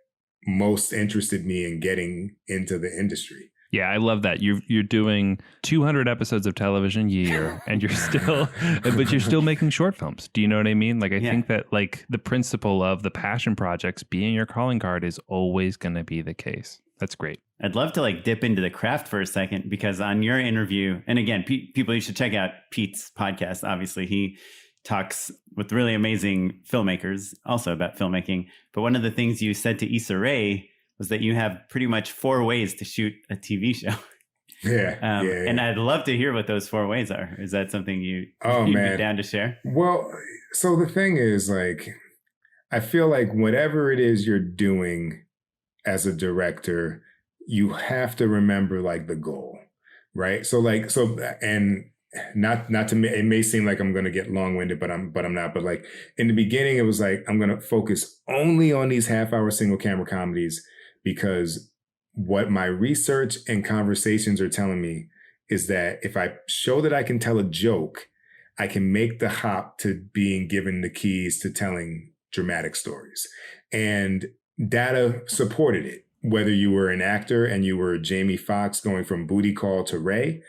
most interested me in getting into the industry? Yeah, I love that. You're doing 200 episodes of television a year, and but you're still making short films. Do you know what I mean? Like, I think that like the principle of the passion projects being your calling card is always going to be the case. That's great. I'd love to like dip into the craft for a second, because on your interview, and again, people, you should check out Pete's podcast. Obviously, he talks with really amazing filmmakers also about filmmaking. But one of the things you said to Issa Rae was that you have pretty much 4 ways to shoot a TV show. Yeah. And I'd love to hear what those 4 ways are. Is that something you'd be down to share? Well, so the thing is, like, I feel like whatever it is you're doing as a director, you have to remember like the goal, right? And not to it may seem like I'm going to get long-winded, but I'm not. But like in the beginning, it was like, I'm going to focus only on these half-hour single camera comedies, because what my research and conversations are telling me is that if I show that I can tell a joke, I can make the hop to being given the keys to telling dramatic stories. And data supported it. Whether you were an actor and you were Jamie Foxx going from Booty Call to Ray,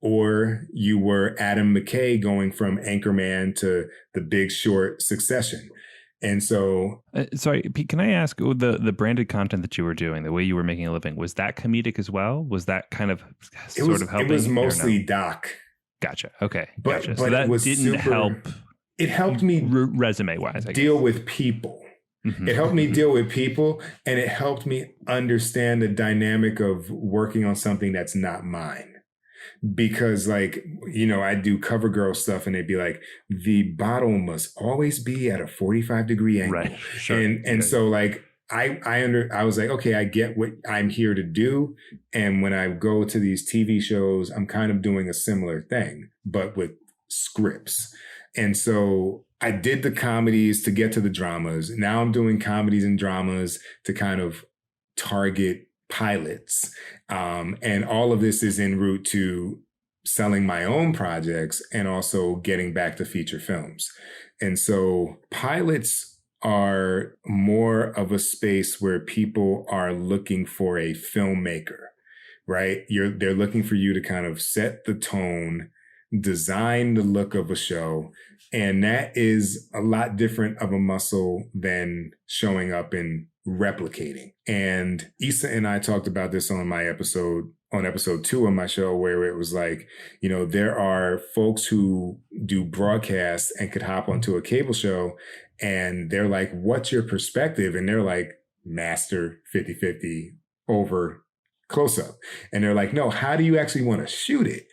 or you were Adam McKay going from Anchorman to The Big Short Succession. And so... sorry, Pete, can I ask, the branded content that you were doing, the way you were making a living, was that comedic as well? Was that kind of helping? It was mostly doc. Gotcha. Okay. But gotcha. So that didn't help. It helped me resume-wise, I guess. deal with people. Mm-hmm. It helped me deal with people, and it helped me understand the dynamic of working on something that's not mine. Because like, I do cover girl stuff and they'd be like, the bottle must always be at a 45-degree angle. Right. Sure. And so like, I was like, okay, I get what I'm here to do. And when I go to these TV shows, I'm kind of doing a similar thing, but with scripts. And so I did the comedies to get to the dramas. Now I'm doing comedies and dramas to kind of target pilots. And all of this is en route to selling my own projects and also getting back to feature films. And so pilots are more of a space where people are looking for a filmmaker, right? They're looking for you to kind of set the tone, design the look of a show. And that is a lot different of a muscle than showing up and replicating. And Issa and I talked about this on episode 2 of my show, where it was like, there are folks who do broadcasts and could hop onto a cable show and they're like, what's your perspective? And they're like, master 50-50 over close up. And they're like, no, how do you actually want to shoot it?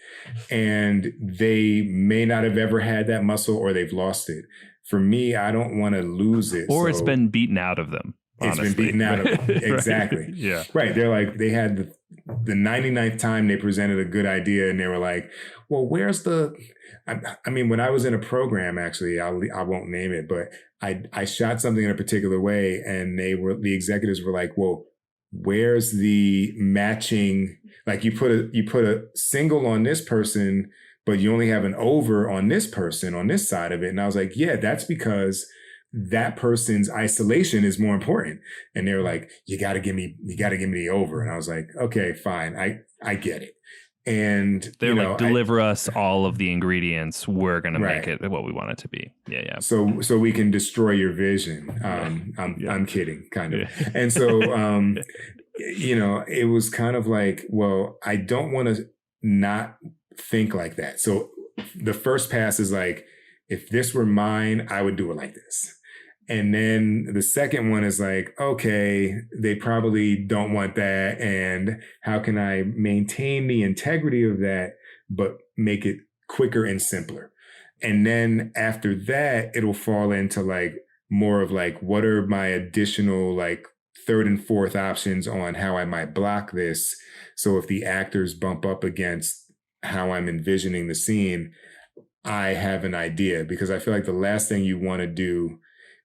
And they may not have ever had that muscle, or they've lost it. For me, I don't want to lose it. Or it's been beaten out of them. Honestly. It's been beaten out of them. Exactly. Right. Yeah. Right. They're like, they had the 99th time they presented a good idea and they were like, well, where's I mean, when I was in a program, actually, I won't name it, but I shot something in a particular way, and the executives were like, well, where's the matching? Like you put a single on this person, but you only have an over on this person on this side of it. And I was like, yeah, that's because that person's isolation is more important. And they were like, you got to give me the over. And I was like, okay, fine. I get it. And they're like, deliver us all of the ingredients. We're going to make it what we want it to be. Yeah. Yeah. So we can destroy your vision. I'm kidding, kind of. Yeah. And so, it was kind of like, well, I don't want to not think like that. So the first pass is like, if this were mine, I would do it like this. And then the second one is like, okay, they probably don't want that. And how can I maintain the integrity of that, but make it quicker and simpler? And then after that, it'll fall into like more of like, what are my additional like third and fourth options on how I might block this? So if the actors bump up against how I'm envisioning the scene, I have an idea, because I feel like the last thing you want to do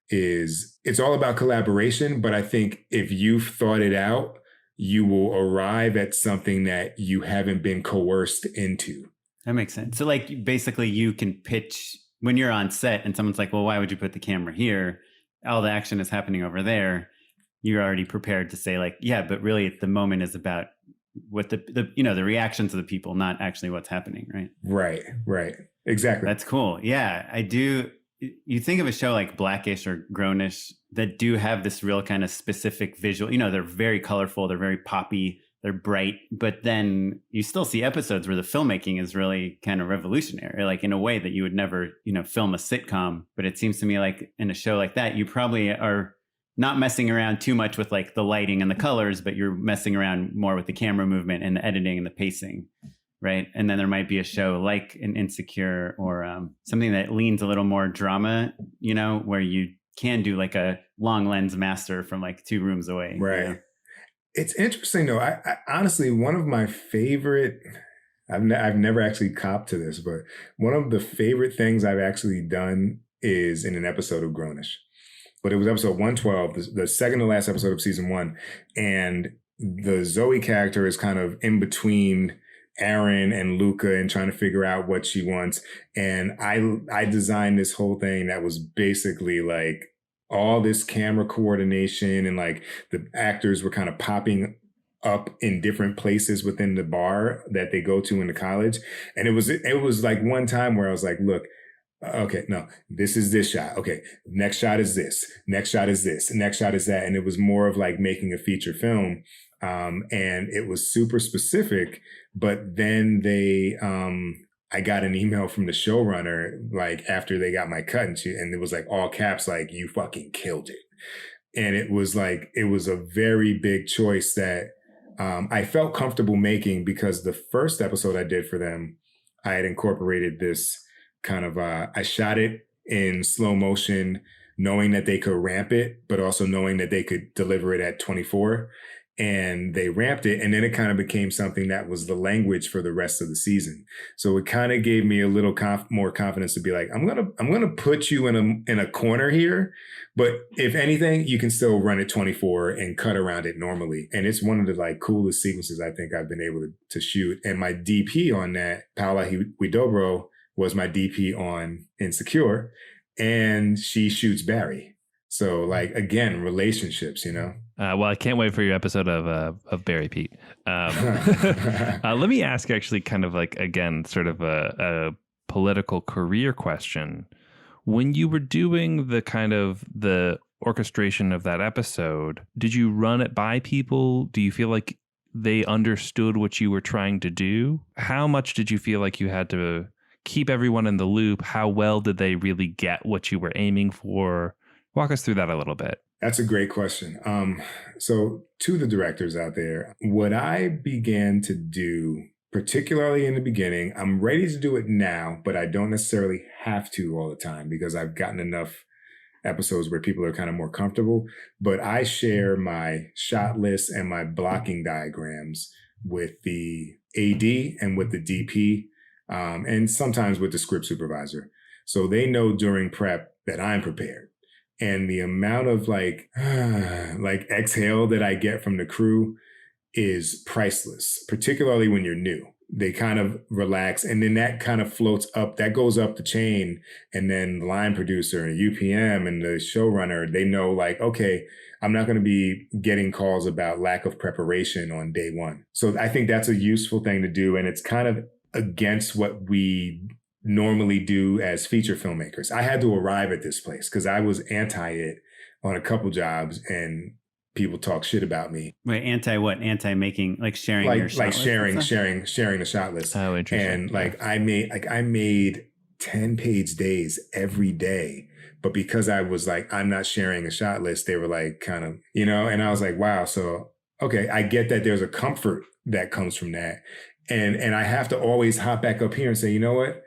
is, it's all about collaboration. But I think if you've thought it out, you will arrive at something that you haven't been coerced into. That makes sense. So like basically you can pitch when you're on set and someone's like, well, why would you put the camera here? All the action is happening over there. You're already prepared to say like, yeah, but really the moment is about what the reactions of the people, not actually what's happening. Right. Right. Exactly. That's cool. Yeah, I do. You think of a show like Blackish or Grownish that do have this real kind of specific visual, they're very colorful, they're very poppy, they're bright, but then you still see episodes where the filmmaking is really kind of revolutionary, like in a way that you would never, film a sitcom. But it seems to me like in a show like that, you probably are not messing around too much with like the lighting and the colors, but you're messing around more with the camera movement and the editing and the pacing. Right. And then there might be a show like an Insecure or something that leans a little more drama, where you can do like a long lens master from like 2 rooms away. Right. It's interesting, though. I honestly, one of my favorite, I've never actually copped to this, but one of the favorite things I've actually done is in an episode of Grownish. But it was episode 112, the second to last episode of season 1. And the Zoe character is kind of in between Aaron and Luca and trying to figure out what she wants. And I designed this whole thing that was basically like all this camera coordination, and like the actors were kind of popping up in different places within the bar that they go to in the college. And it was like one time where I was like, look, okay, no, this is this shot. Okay, next shot is this. Next shot is this. Next shot is that. And it was more of like making a feature film. And it was super specific. But then I got an email from the showrunner, like after they got my cut, and it was like all caps, like, you fucking killed it. And it was a very big choice that I felt comfortable making, because the first episode I did for them, I had incorporated this kind of, I shot it in slow motion, knowing that they could ramp it, but also knowing that they could deliver it at 24. And they ramped it, and then it kind of became something that was the language for the rest of the season. So it kind of gave me a little more confidence to be like, I'm gonna put you in a corner here, but if anything, you can still run at 24 and cut around it normally. And it's one of the like coolest sequences I think I've been able to shoot. And my DP on that, Paula Huidobro, was my DP on Insecure, and she shoots Barry. So like, again, relationships, Well, I can't wait for your episode of Barry Pete. Let me ask actually kind of like, again, sort of a political career question. When you were doing the kind of the orchestration of that episode, did you run it by people? Do you feel like they understood what you were trying to do? How much did you feel like you had to keep everyone in the loop? How well did they really get what you were aiming for? Walk us through that a little bit. That's a great question. So to the directors out there, what I began to do, particularly in the beginning, I'm ready to do it now, but I don't necessarily have to all the time, because I've gotten enough episodes where people are kind of more comfortable. But I share my shot list and my blocking diagrams with the AD and with the DP, and sometimes with the script supervisor. So they know during prep that I'm prepared. And the amount of like exhale that I get from the crew is priceless, particularly when you're new. They kind of relax, and then that kind of floats up, that goes up the chain. And then the line producer and UPM and the showrunner, they know like, okay, I'm not going to be getting calls about lack of preparation on day one. So I think that's a useful thing to do. And it's kind of against what we normally do as feature filmmakers. I had to arrive at this place because I was anti it on a couple jobs, and people talk shit about me. Wait, anti what? Anti making, like sharing your shot list? sharing the shot list. Oh, interesting. And I made 10-page days every day. But because I was like, I'm not sharing a shot list, they were like kind of, and I was like, wow. So, okay, I get that there's a comfort that comes from that. And I have to always hop back up here and say, you know what?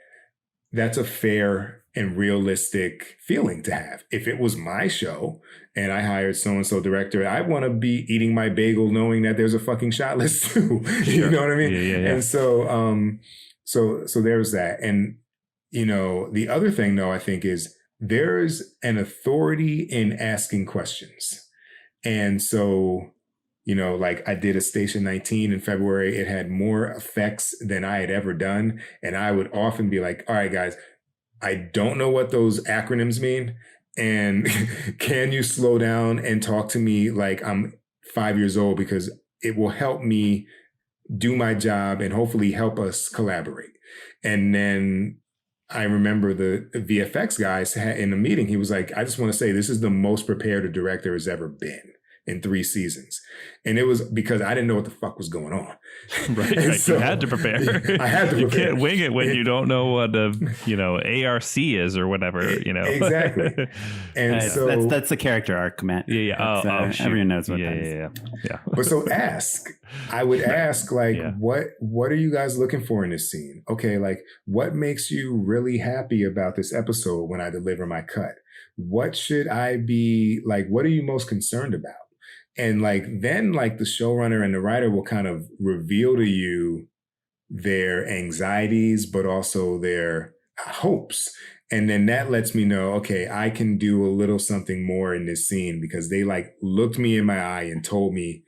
That's a fair and realistic feeling to have. If it was my show and I hired so-and-so director, I want to be eating my bagel knowing that there's a fucking shot list too. Sure. You know what I mean? Yeah. And so there's that. And, the other thing though, I think is there's an authority in asking questions. And so, like I did a Station 19 in February. It had more effects than I had ever done. And I would often be like, all right, guys, I don't know what those acronyms mean. And can you slow down and talk to me like I'm 5 years old? Because it will help me do my job and hopefully help us collaborate. And then I remember the VFX guys in the meeting, he was like, I just want to say this is the most prepared a director has ever been in 3 seasons. And it was because I didn't know what the fuck was going on. Right. So, you had to prepare. I had to prepare. You can't wing it when you don't know what ARC is or whatever, Exactly. And so that's the character arc, Matt. Yeah. Everyone knows what that is. Yeah. But so I would ask what are you guys looking for in this scene? Okay. Like what makes you really happy about this episode when I deliver my cut? What should I be like? What are you most concerned about? And then the showrunner and the writer will kind of reveal to you their anxieties, but also their hopes. And then that lets me know, okay, I can do a little something more in this scene because they looked me in my eye and told me,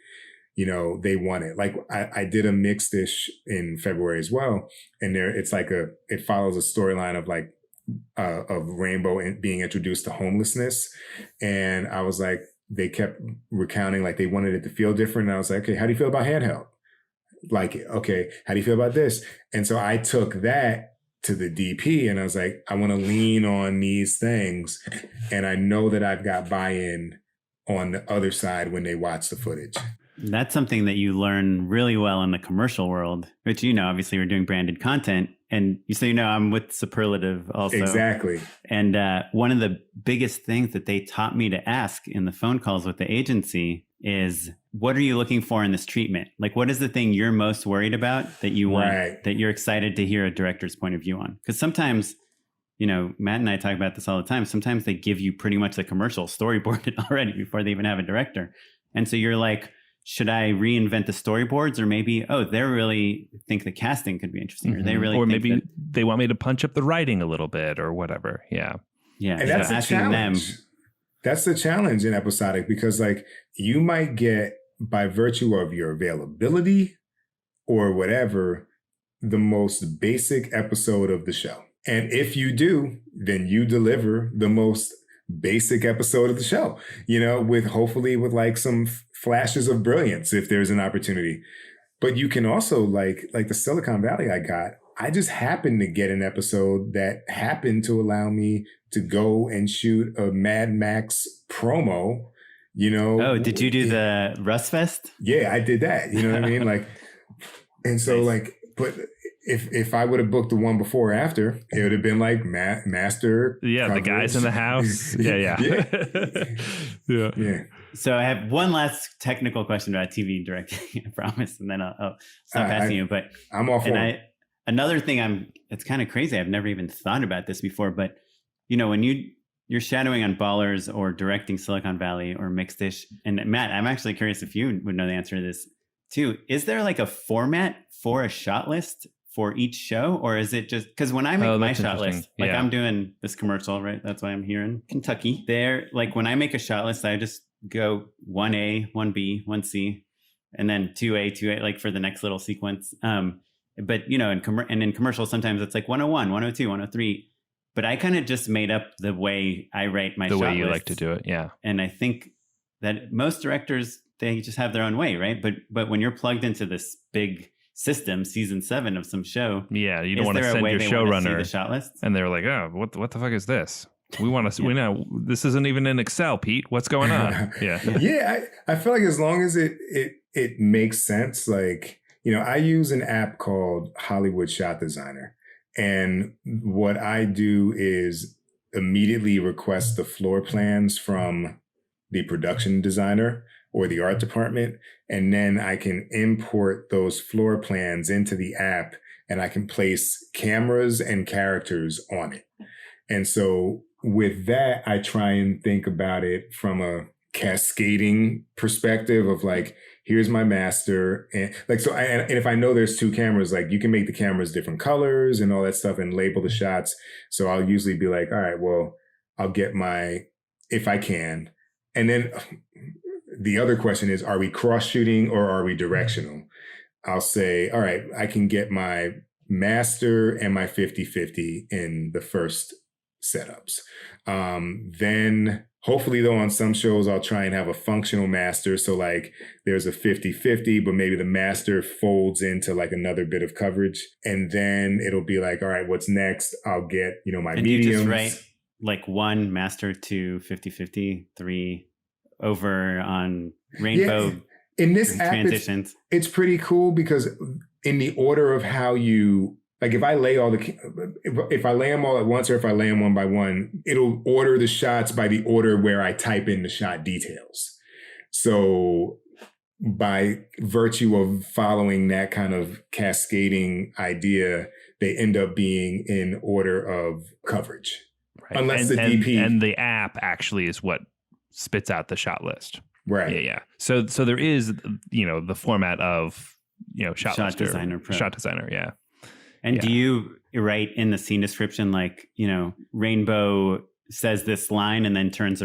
they want it. Like I did a mixed-ish in February as well. And it follows a storyline of Rainbow being introduced to homelessness. And I was like, they kept recounting they wanted it to feel different. And I was like, okay, how do you feel about handheld? Like it. Okay. How do you feel about this? And so I took that to the DP and I was like, I want to lean on these things. And I know that I've got buy-in on the other side when they watch the footage. That's something that you learn really well in the commercial world, which, obviously we're doing branded content. And I'm with Superlative also. Exactly. And one of the biggest things that they taught me to ask in the phone calls with the agency is, what are you looking for in this treatment? Like, what is the thing you're most worried about that you want, that you're excited to hear a director's point of view on? Because sometimes, Matt and I talk about this all the time. Sometimes they give you pretty much the commercial storyboarded already before they even have a director. And so you're like, should I reinvent the storyboards, or maybe, they really think the casting could be interesting, or they really, or maybe they want me to punch up the writing a little bit, or whatever. Yeah, and that's the challenge. That's the challenge in episodic because, you might get, by virtue of your availability or whatever, the most basic episode of the show, and if you do, then you deliver the most basic episode of the show. Hopefully with some flashes of brilliance if there's an opportunity. But you can also like the Silicon Valley I just happened to get an episode that happened to allow me to go and shoot a Mad Max promo, Oh, did you do the Rust Fest? Yeah, I did that. You know what I mean? And so nice. But if I would have booked the one before or after, it would have been master. Yeah, coverage. The guys in the house. Yeah. So I have one last technical question about TV directing, I promise, and then I'll stop asking you. But I'm all for it. Another thing it's kind of crazy. I've never even thought about this before, but when you're shadowing on Ballers or directing Silicon Valley or Mixed-ish, and Matt, I'm actually curious if you would know the answer to this too. Is there a format for a shot list for each show, or is it just because when I make my shot list, like Yeah. I'm doing this commercial, right? That's why I'm here in Kentucky. There, like when I make a shot list, I just go 1A, 1B, 1C, and then 2A, 2A, like for the next little sequence. But you know, in commercials, sometimes it's like 101, 102, 103. But I kind of just made up the way I write my shot The way you lists. like to do it, yeah. And I think that most directors, they just have their own way, right? But when you're plugged into this big system, season 7 of some show, Yeah, you don't want to send your showrunner the shot list, and they're like, oh, what the fuck is this? We want to. We know this isn't even in Excel, Pete. What's going on? Yeah. I feel like as long as it makes sense, like, you know, I use an app called Hollywood Shot Designer. And what I do is immediately request the floor plans from the production designer or the art department. And then I can import those floor plans into the app and I can place cameras and characters on it. And so with that, I try and think about it from a cascading perspective of like, here's my master. And like, so and if I know there's 2 cameras, like you can make the cameras different colors and all that stuff and label the shots. So I'll usually be like, all right, well, I'll get if I can. And then the other question is, are we cross shooting or are we directional? I'll say, all right, I can get my master and my 50-50 in the first setups. Then hopefully though, on some shows, I'll try and have a functional master. So like there's a 50-50, but maybe the master folds into like another bit of coverage. And then it'll be like, all right, what's next? I'll get, you know, my mediums. You just write like 1 master, 2 50-50, 3 over on rainbow. Yeah. In this app, transitions. It's pretty cool because in the order of how you, like if I lay if I lay them all at once or if I lay them one by one, it'll order the shots by the order where I type in the shot details. So by virtue of following that kind of cascading idea, they end up being in order of coverage. Right. Unless the DP. And the app actually is what spits out the shot list. Right. Yeah. So there is, you know, the format of, you know, shot designer. Shot designer. Yeah. And do you write in the scene description, like, you know, Rainbow says this line and then turns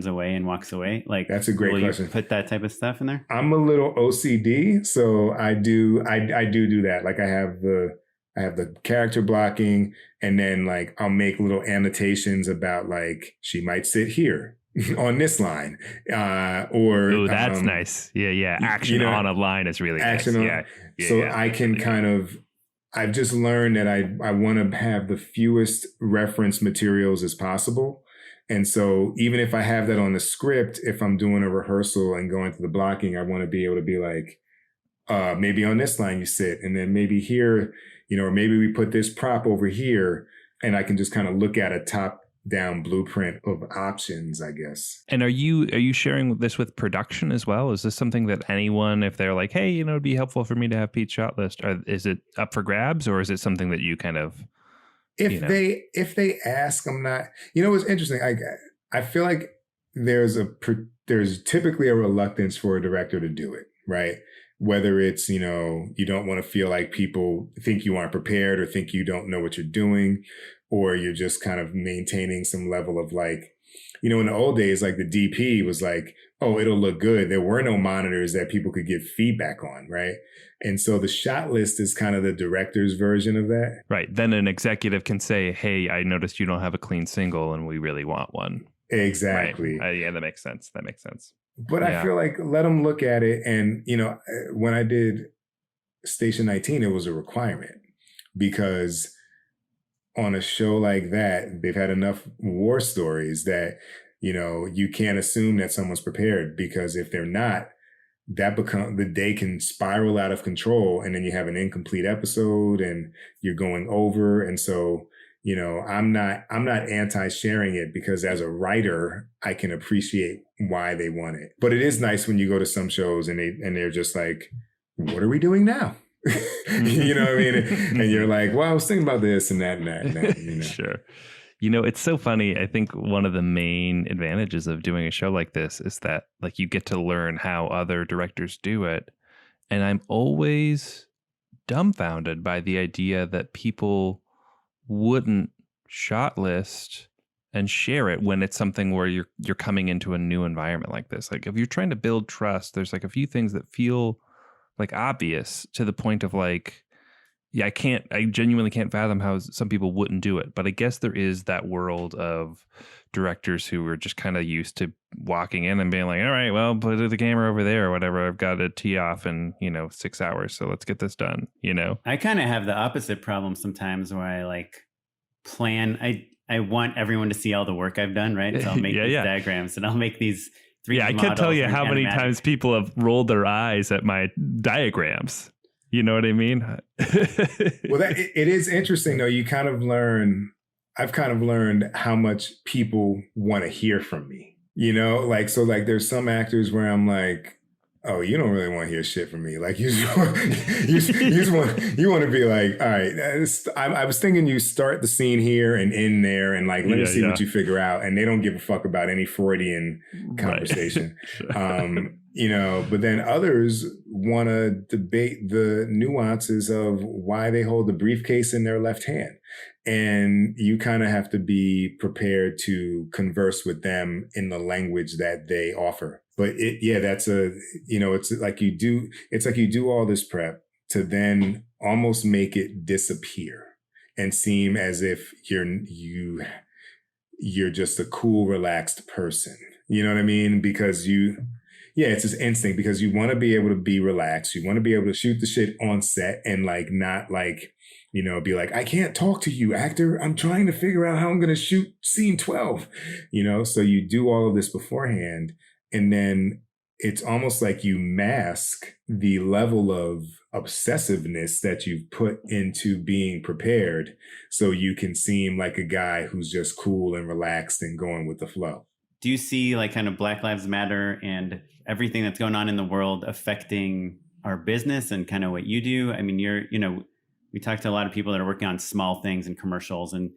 away and walks away? Like, that's a great question. You put that type of stuff in there? I'm a little OCD, so I do that. Like I have the character blocking, and then like I'll make little annotations about like she might sit here on this line, or that's nice. Yeah. Action on a line is really action nice. I can kind of. I've just learned that I want to have the fewest reference materials as possible. And so even if I have that on the script, if I'm doing a rehearsal and going through the blocking, I want to be able to be like, maybe on this line you sit, and then maybe here, you know, or maybe we put this prop over here, and I can just kind of look at a top-down blueprint of options, I guess. And are you sharing this with production as well? Is this something that anyone, if they're like, hey, you know, it'd be helpful for me to have Pete's shot list, is it up for grabs, or is it something that you kind of, if they ask, I'm not, you know, it's interesting. I feel like there's typically a reluctance for a director to do it, right? Whether it's, you know, you don't want to feel like people think you aren't prepared or think you don't know what you're doing, or you're just kind of maintaining some level of like, you know, in the old days, like the DP was like, oh, it'll look good. There were no monitors that people could give feedback on, right? And so the shot list is kind of the director's version of that. Right. Then an executive can say, hey, I noticed you don't have a clean single and we really want one. Exactly. Right. Yeah, that makes sense. But I feel like let them look at it. And, you know, when I did Station 19, it was a requirement because on a show like that, they've had enough war stories that, you know, you can't assume that someone's prepared, because if they're not, the day can spiral out of control, and then you have an incomplete episode and you're going over. And so, you know, I'm not anti-sharing it, because as a writer, I can appreciate why they want it. But it is nice when you go to some shows and they're just like, what are we doing now? You know what I mean? And you're like, well, I was thinking about this and that and that. And that, you know? Sure. You know, it's so funny. I think one of the main advantages of doing a show like this is that, like, you get to learn how other directors do it. And I'm always dumbfounded by the idea that people wouldn't shotlist and share it when it's something where you're coming into a new environment like this. Like if you're trying to build trust, there's like a few things that feel like obvious to the point of like, yeah, I genuinely can't fathom how some people wouldn't do it. But I guess there is that world of directors who are just kind of used to walking in and being like, all right, well, put the camera over there or whatever. I've got to tee off in, 6 hours. So let's get this done, I kind of have the opposite problem sometimes where I like plan. I want everyone to see all the work I've done, right? So I'll make these diagrams and I'll make these 3D I can't tell you how many times people have rolled their eyes at my diagrams. You know what I mean? Well, it is interesting, though. I've kind of learned how much people want to hear from me, so there's some actors where I'm like, oh, you don't really want to hear shit from me. Like you want to be like, all right, I was thinking you start the scene here and end there and like, let me see what you figure out. And they don't give a fuck about any Freudian conversation. Right. But then others want to debate the nuances of why they hold the briefcase in their left hand. And you kind of have to be prepared to converse with them in the language that they offer. But it's like you do all this prep to then almost make it disappear and seem as if you're just a cool, relaxed person. You know what I mean? Because it's this instinct because you want to be able to be relaxed. You want to be able to shoot the shit on set and like not like, be like, I can't talk to you, actor. I'm trying to figure out how I'm going to shoot scene 12, so you do all of this beforehand. And then it's almost like you mask the level of obsessiveness that you've put into being prepared so you can seem like a guy who's just cool and relaxed and going with the flow. Do you see like kind of Black Lives Matter and everything that's going on in the world affecting our business and kind of what you do? I mean, we talked to a lot of people that are working on small things and commercials and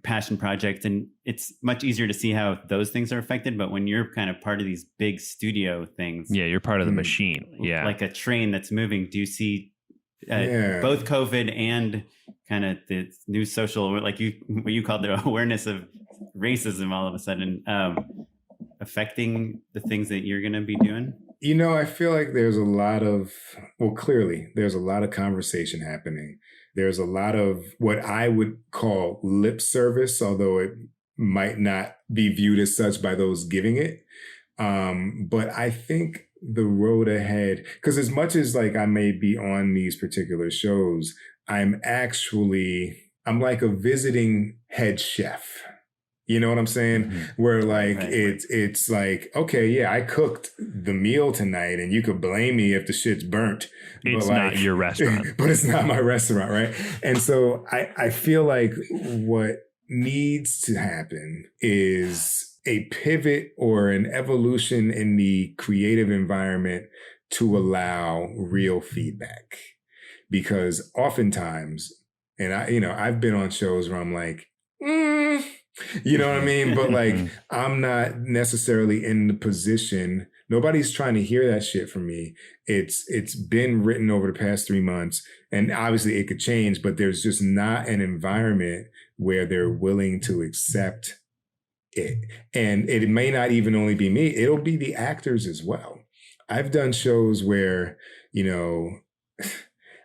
passion projects, and it's much easier to see how those things are affected. But when you're kind of part of these big studio things, you're part of the machine, like a train that's moving. Do you see both COVID and kind of the new social, like what you called the awareness of racism, all of a sudden affecting the things that you're going to be doing? I feel like clearly there's a lot of conversation happening. There's a lot of what I would call lip service, although it might not be viewed as such by those giving it. But I think the road ahead, because as much as like I may be on these particular shows, I'm like a visiting head chef. You know what I'm saying? Mm-hmm. Where like, right. It's like, okay, yeah, I cooked the meal tonight and you could blame me if the shit's burnt. It's not your restaurant. But it's not my restaurant, right? And so I feel like what needs to happen is a pivot or an evolution in the creative environment to allow real feedback. Because oftentimes, and I've been on shows where I'm like, you know what I mean? But like, I'm not necessarily in the position. Nobody's trying to hear that shit from me. It's been written over the past 3 months, and obviously it could change, but there's just not an environment where they're willing to accept it. And it may not even only be me. It'll be the actors as well. I've done shows where,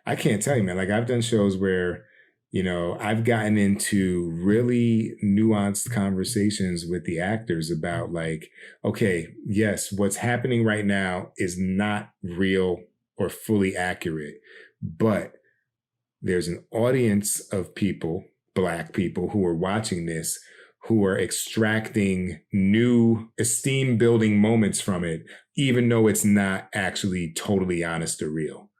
I can't tell you, man, like I've done shows where, I've gotten into really nuanced conversations with the actors about like, okay, yes, what's happening right now is not real or fully accurate, but there's an audience of people, Black people, who are watching this, who are extracting new esteem building moments from it, even though it's not actually totally honest or real.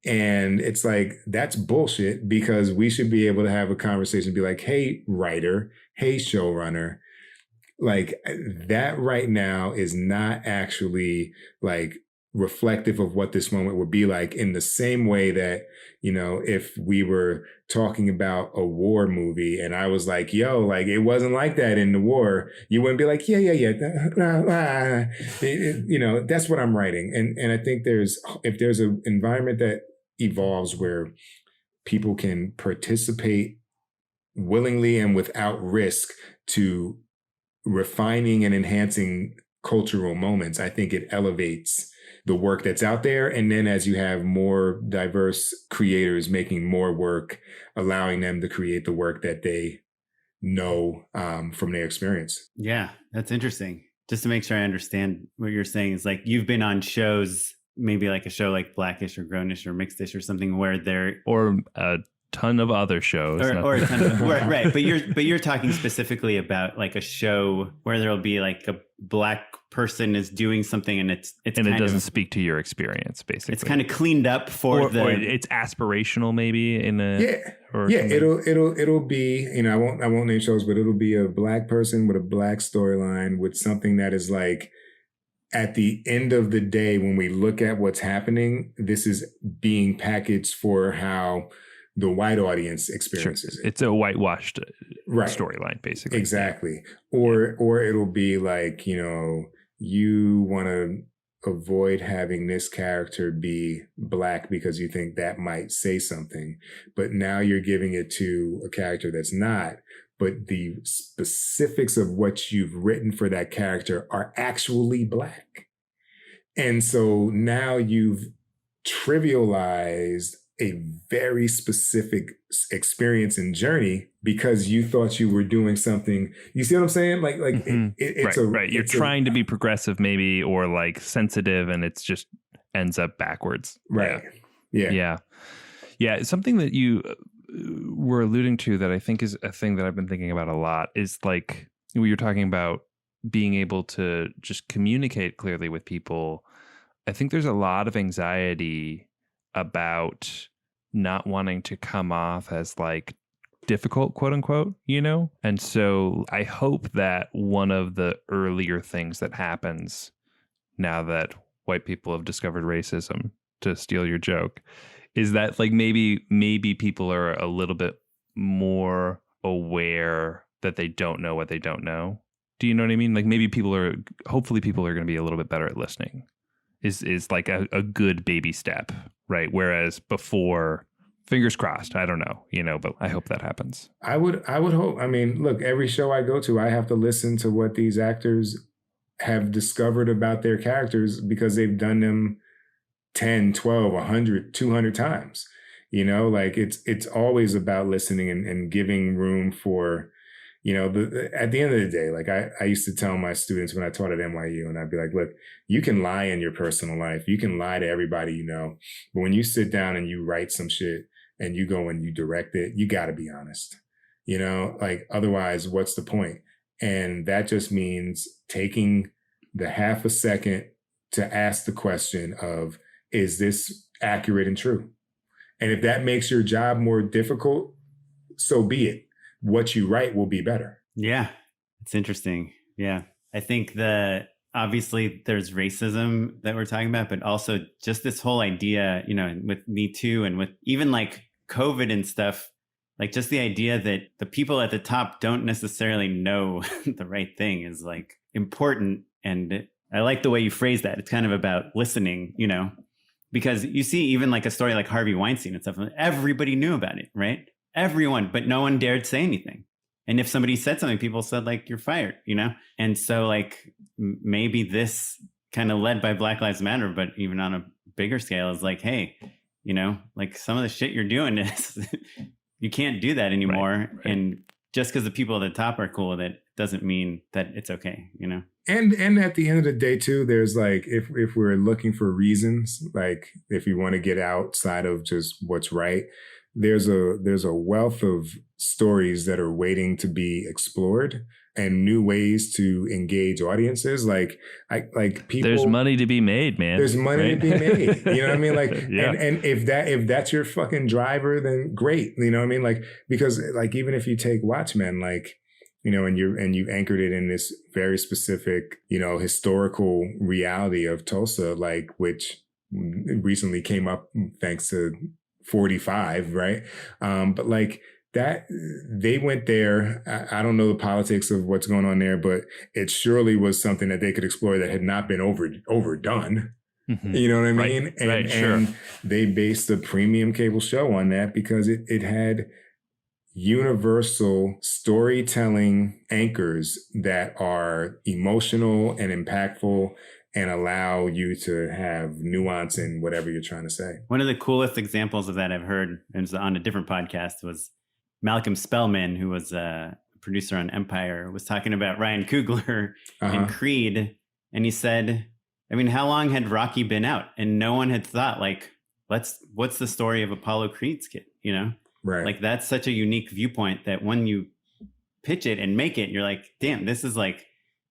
And it's like, that's bullshit, because we should be able to have a conversation and be like, hey, writer, hey, showrunner, like that right now is not actually like reflective of what this moment would be like, in the same way that, if we were talking about a war movie and I was like, yo, like it wasn't like that in the war, you wouldn't be like, yeah. That's what I'm writing. And I think if there's an environment that evolves where people can participate willingly and without risk to refining and enhancing cultural moments, I think it elevates the work that's out there. And then as you have more diverse creators making more work, allowing them to create the work that they know from their experience. Yeah, that's interesting. Just to make sure I understand what you're saying is like you've been on shows, maybe like a show like Blackish or Grownish or Mixedish or something where they're or a ton of other shows, or a ton of right. But you're talking specifically about like a show where there'll be like a Black person is doing something and it doesn't speak to your experience. Basically, it's kind of cleaned up for or it's aspirational, maybe in a It'll be, you know, I won't name shows, but it'll be a Black person with a Black storyline with something that is like, at the end of the day, when we look at what's happening, this is being packaged for how the white audience experiences it. It's a whitewashed storyline, basically. Exactly. Or it'll be like, you know, you want to avoid having this character be Black because you think that might say something, but now you're giving it to a character that's not. But the specifics of what you've written for that character are actually Black. And so now you've trivialized a very specific experience and journey because you thought you were doing something. You see what I'm saying? Like it's right. You're trying to be progressive maybe, or like sensitive, and it's just ends up backwards. Right. Yeah. Something that you were alluding to that I think is a thing that I've been thinking about a lot is like we were talking about being able to just communicate clearly with people. I think there's a lot of anxiety about not wanting to come off as like difficult, quote unquote, you know? And so I hope that one of the earlier things that happens now that white people have discovered racism, to steal your joke, is that like maybe people are a little bit more aware that they don't know what they don't know. Do you know what I mean? Like maybe hopefully people are going to be a little bit better at listening is like a good baby step, right? Whereas before, fingers crossed, I don't know, you know, but I hope that happens. I would hope. I mean, look, every show I go to, I have to listen to what these actors have discovered about their characters because they've done them 10, 12, 100, 200 times. You know, like it's always about listening and giving room for, you know, at the end of the day, like I used to tell my students when I taught at NYU, and I'd be like, look, you can lie in your personal life. You can lie to everybody you know. But when you sit down and you write some shit and you go and you direct it, you got to be honest. You know, like otherwise, what's the point? And that just means taking the half a second to ask the question of, is this accurate and true? And if that makes your job more difficult, so be it. What you write will be better. Yeah, it's interesting. Yeah. I think that obviously there's racism that we're talking about, but also just this whole idea, you know, with Me Too and with even like COVID and stuff, like just the idea that the people at the top don't necessarily know the right thing is like important. And I like the way you phrase that. It's kind of about listening, you know, because you see even like a story like Harvey Weinstein and stuff, everybody knew about it, right? Everyone, but no one dared say anything. And if somebody said something, people said like, you're fired, you know? And so like maybe this kind of led by Black Lives Matter, but even on a bigger scale is like, hey, you know, like some of the shit you're doing is you can't do that anymore. Right. And just because the people at the top are cool with it doesn't mean that it's okay, you know? And at the end of the day too, there's like, if we're looking for reasons, like if you want to get outside of just what's right, there's a wealth of stories that are waiting to be explored and new ways to engage audiences. Like people, there's money to be made, man. There's money to be made. You know what I mean? Like, yeah. and if that's your fucking driver, then great. You know what I mean? Like, because like, even if you take Watchmen, like, you know, and you've anchored it in this very specific, you know, historical reality of Tulsa, like, which recently came up thanks to 45, right? But like that, they went there. I don't know the politics of what's going on there, but it surely was something that they could explore that had not been overdone. Mhm. You know what I Right, mean? And, right, sure. and they based the premium cable show on that because it had universal storytelling anchors that are emotional and impactful and allow you to have nuance in whatever you're trying to say. One of the coolest examples of that I've heard, and it was on a different podcast, was Malcolm Spellman, who was a producer on Empire, was talking about Ryan Coogler and Creed. And he said, I mean, how long had Rocky been out? And no one had thought, like, what's the story of Apollo Creed's kid? You know? Right. Like, that's such a unique viewpoint that when you pitch it and make it, you're like, damn, this is like,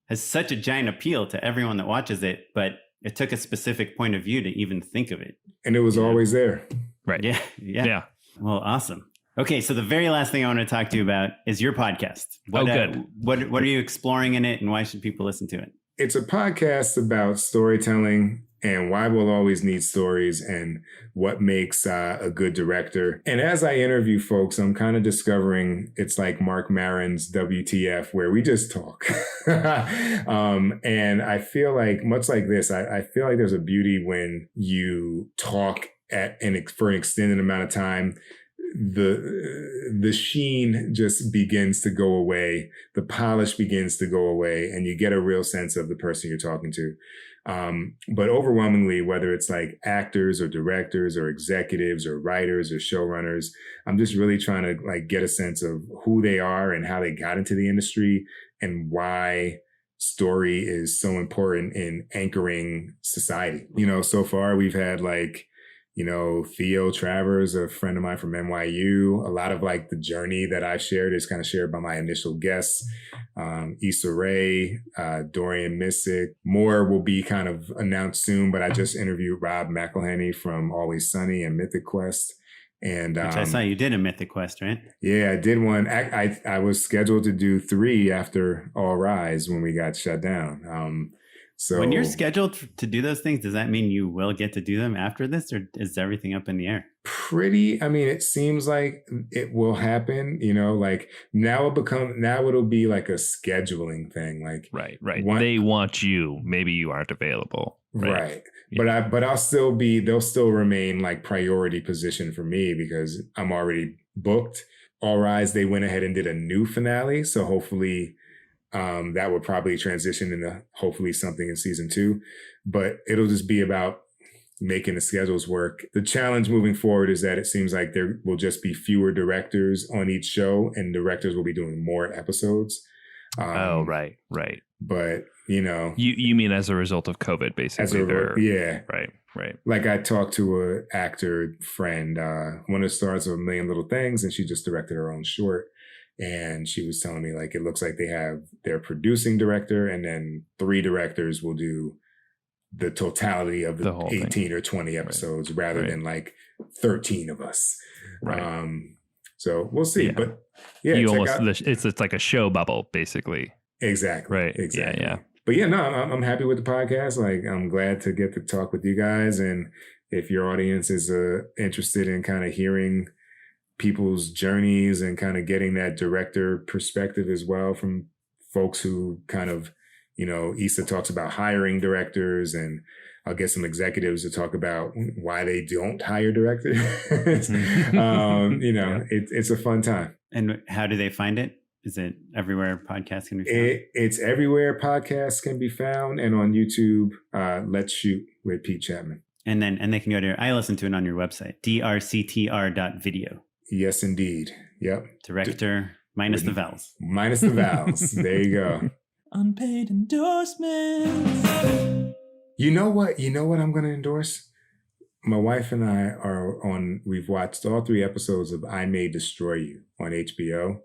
has such a giant appeal to everyone that watches it. But it took a specific point of view to even think of it. And it was always there. Right. Yeah. Well, awesome. Okay, so the very last thing I want to talk to you about is your podcast. Good. What are you exploring in it, and why should people listen to it? It's a podcast about storytelling and why we'll always need stories and what makes a good director. And as I interview folks, I'm kind of discovering it's like Mark Maron's WTF, where we just talk. And I feel like, much like this, I feel like there's a beauty when you talk for an extended amount of time. The sheen just begins to go away. The polish begins to go away, and you get a real sense of the person you're talking to. But overwhelmingly, whether it's like actors or directors or executives or writers or showrunners, I'm just really trying to like get a sense of who they are and how they got into the industry and why story is so important in anchoring society. You know, so far we've had like, you know, Theo Travers, a friend of mine from NYU. A lot of like the journey that I've shared is kind of shared by my initial guests. Issa Rae, Dorian Missick. More will be kind of announced soon, but I just interviewed Rob McElhenney from Always Sunny and Mythic Quest. And which I saw you did a Mythic Quest, right? Yeah, I did one. I was scheduled to do 3 after All Rise when we got shut down. So when you're scheduled to do those things, does that mean you will get to do them after this, or is everything up in the air? I mean, it seems like it will happen, you know, like now it'll be like a scheduling thing. Like, right. They want you, maybe you aren't available. Right. Yeah. But they'll still remain like priority position for me because I'm already booked. All Rise, they went ahead and did a new finale. So hopefully, that would probably transition into hopefully something in season 2, but it'll just be about making the schedules work. The challenge moving forward is that it seems like there will just be fewer directors on each show and directors will be doing more episodes. Right. But, you know. You mean as a result of COVID, basically? Yeah. Right. Like I talked to an actor friend, one of the stars of A Million Little Things, and she just directed her own short. And she was telling me like, it looks like they have their producing director and then 3 directors will do the totality of the 18 thing. Or 20 episodes rather than like 13 of us. Right. So we'll see. Yeah. But yeah, it's like a show bubble, basically. Exactly. Right. Exactly. Yeah. But yeah, no, I'm happy with the podcast. Like, I'm glad to get to talk with you guys. And if your audience is interested in kind of hearing people's journeys and kind of getting that director perspective as well from folks who kind of, you know, Issa talks about hiring directors, and I'll get some executives to talk about why they don't hire directors. You know, it's a fun time. And how do they find it? Is it everywhere podcasts can be found? It's everywhere podcasts can be found, and on YouTube, Let's Shoot with Pete Chatmon. And they can go to, I listen to it on your website, drctr.video. Yes, indeed. Yep. Director minus the vowels. Minus the vowels. There you go. Unpaid endorsements. You know what I'm going to endorse? My wife and I we've watched all 3 episodes of I May Destroy You on HBO.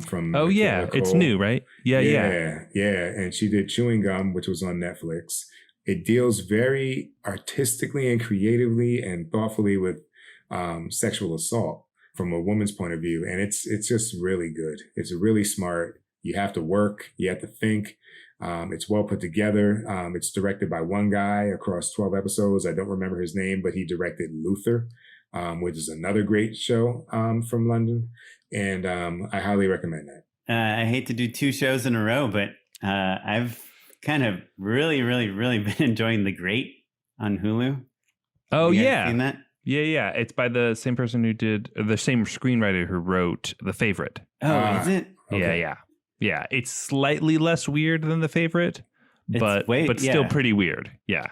From it's new, right? Yeah. And she did Chewing Gum, which was on Netflix. It deals very artistically and creatively and thoughtfully with sexual assault from a woman's point of view, and it's just really good. It's really smart. You have to work. You have to think. It's well put together. It's directed by one guy across 12 episodes. I don't remember his name, but he directed Luther, which is another great show from London. And I highly recommend that. I hate to do 2 shows in a row, but I've kind of really, really, really been enjoying The Great on Hulu. Oh, You guys yeah. seen that? Yeah. It's by the same person who did, the same screenwriter who wrote The Favorite. Oh, is it? Okay. Yeah. It's slightly less weird than The Favorite, but still pretty weird. Yeah.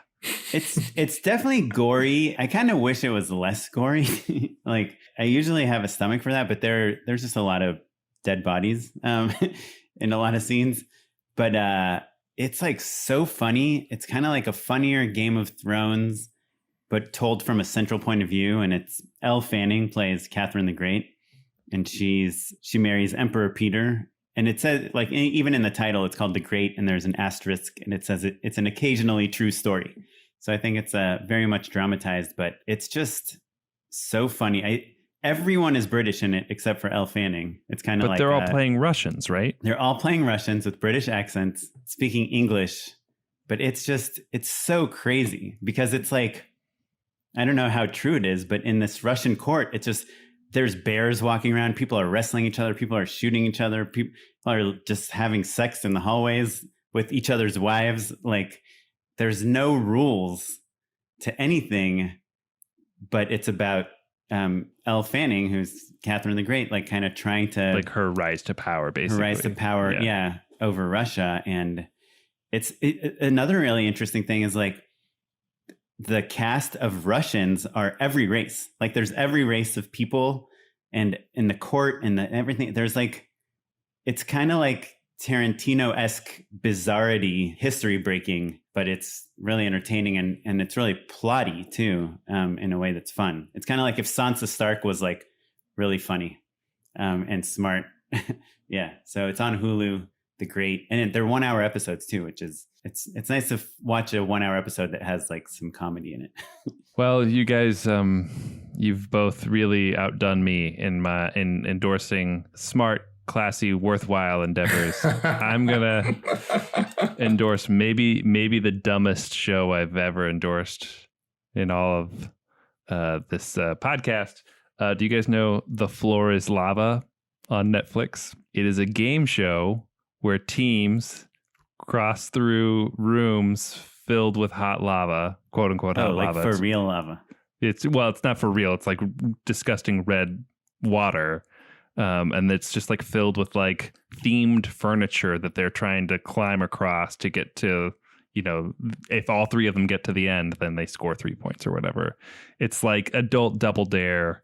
It's definitely gory. I kind of wish it was less gory. Like, I usually have a stomach for that, but there's just a lot of dead bodies in a lot of scenes. But it's like so funny. It's kind of like a funnier Game of Thrones, but told from a central point of view. And it's Elle Fanning plays Catherine the Great, and she marries Emperor Peter. And it says, like, even in the title, it's called The Great, and there's an asterisk, and it says it's an occasionally true story. So I think it's very much dramatized, but it's just so funny. Everyone is British in it except for Elle Fanning. It's kind of like... But they're all playing Russians, right? They're all playing Russians with British accents, speaking English. But it's so crazy because it's like, I don't know how true it is, but in this Russian court, it's just, there's bears walking around. People are wrestling each other. People are shooting each other. People are just having sex in the hallways with each other's wives. Like, there's no rules to anything, but it's about Elle Fanning, who's Catherine the Great, like kind of trying to... Like her rise to power, basically. Her rise to power, yeah over Russia. And another really interesting thing is like the cast of Russians are every race. Like there's every race of people, and in the court and everything, there's like, it's kind of like Tarantino-esque bizarrity, history breaking, but it's really entertaining and it's really plotty too, in a way that's fun. It's kind of like if Sansa Stark was like really funny and smart. Yeah, so it's on Hulu, The Great, and they're 1 hour episodes too, which is it's nice to watch a 1 hour episode that has like some comedy in it. Well, you guys, you've both really outdone me in endorsing smart, classy, worthwhile endeavors. I'm gonna endorse maybe the dumbest show I've ever endorsed in all of this podcast. Do you guys know The Floor is Lava on Netflix? It is a game show where teams cross through rooms filled with hot lava, quote unquote hot lava. Like for real lava. It's not for real. It's like disgusting red water. And it's just like filled with like themed furniture that they're trying to climb across to get to, if all three of them get to the end, then they score 3 points or whatever. It's like adult Double Dare.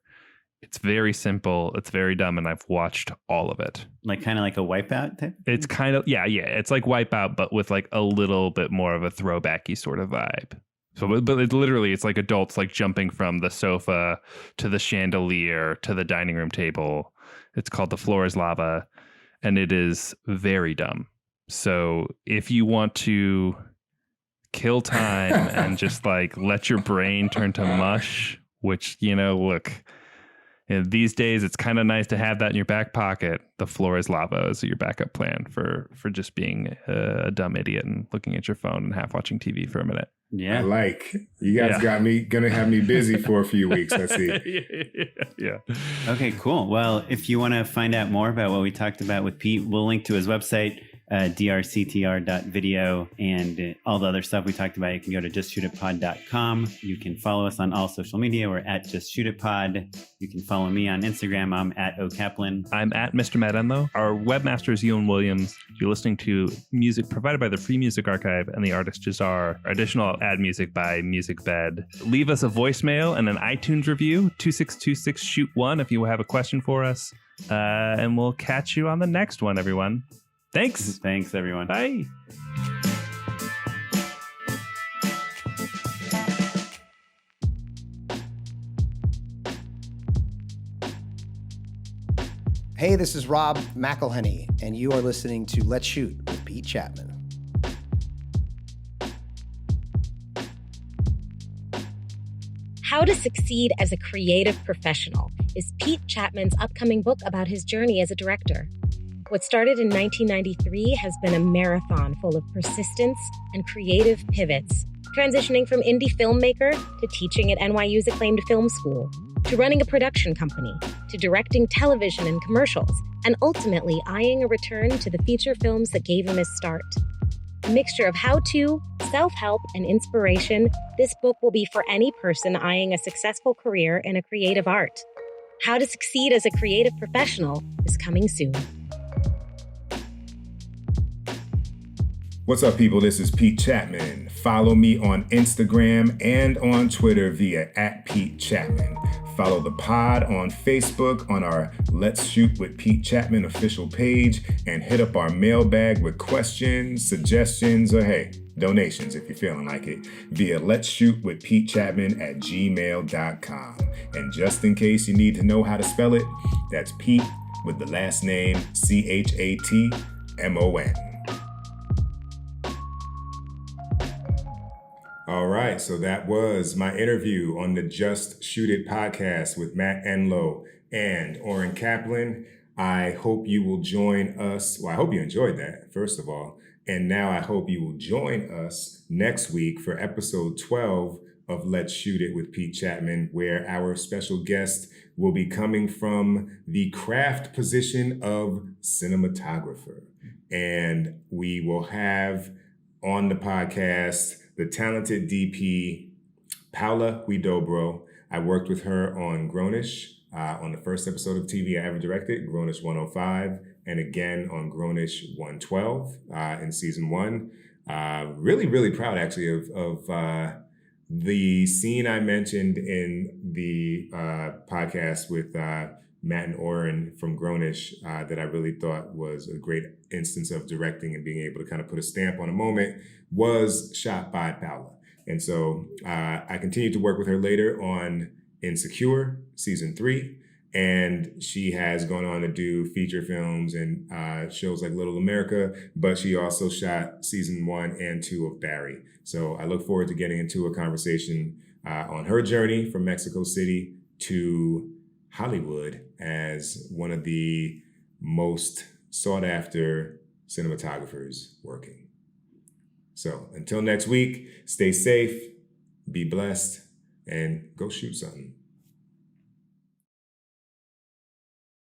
It's very simple. It's very dumb. And I've watched all of it. Like kind of like a Wipeout type? It's kind of, yeah. It's like Wipeout, but with like a little bit more of a throwbacky sort of vibe. So, but it's like adults like jumping from the sofa to the chandelier to the dining room table. It's called The Floor is Lava, and it is very dumb. So if you want to kill time and just like let your brain turn to mush, which, look, these days it's kind of nice to have that in your back pocket. The Floor is Lava is your backup plan for just being a dumb idiot and looking at your phone and half watching TV for a minute. Yeah. I like. You guys got me gonna have me busy for a few weeks. I see. Yeah. Okay, cool. Well, if you want to find out more about what we talked about with Pete, we'll link to his website, drctr.video, and all the other stuff we talked about. You can go to justshootitpod.com. You can follow us on all social media. We're at justshootitpod. You can follow me on Instagram. I'm at okaplan. I'm at Mr. Matt Enlow. Our webmaster is Ewan Williams. You're listening to music provided by the Free Music Archive and the artist Jazar. Additional ad music by Music Bed. Leave us a voicemail and an iTunes review, 2626-SHOOT1 if you have a question for us. And we'll catch you on the next one, everyone. Thanks. Thanks, everyone. Bye. Hey, this is Rob McElhenney, and you are listening to Let's Shoot with Pete Chatmon. How to Succeed as a Creative Professional is Pete Chatmon's upcoming book about his journey as a director. What started in 1993 has been a marathon full of persistence and creative pivots, transitioning from indie filmmaker to teaching at NYU's acclaimed film school, to running a production company, to directing television and commercials, and ultimately eyeing a return to the feature films that gave him his start. A mixture of how-to, self-help, and inspiration, this book will be for any person eyeing a successful career in a creative art. How to Succeed as a Creative Professional is coming soon. What's up, people? This is Pete Chatmon. Follow me on Instagram and on Twitter via @PeteChatmon. Follow the pod on Facebook on our Let's Shoot with Pete Chatmon official page, and hit up our mailbag with questions, suggestions, or hey, donations if you're feeling like it, via letshootwithpetechapman@gmail.com. And just in case you need to know how to spell it, that's Pete with the last name Chatmon. All right, so that was my interview on the Just Shoot It podcast with Matt Enlow and Oren Kaplan. I hope you will join us. Well, I hope you enjoyed that, first of all. And now I hope you will join us next week for episode 12 of Let's Shoot It with Pete Chatmon, where our special guest will be coming from the craft position of cinematographer. And we will have on the podcast the talented DP, Paula Huidobro. I worked with her on Grownish, on the first episode of TV I ever directed, Grownish 105, and again on Grownish 112 in season 1. Really, really proud actually of the scene I mentioned in the podcast with Matt and Oren from Grownish that I really thought was a great instance of directing and being able to kind of put a stamp on a moment, was shot by Paula. And so I continued to work with her later on Insecure season 3. And she has gone on to do feature films and shows like Little America, but she also shot season 1 and 2 of Barry. So I look forward to getting into a conversation on her journey from Mexico City to Hollywood as one of the most sought after cinematographers working. So until next week, stay safe, be blessed, and go shoot something.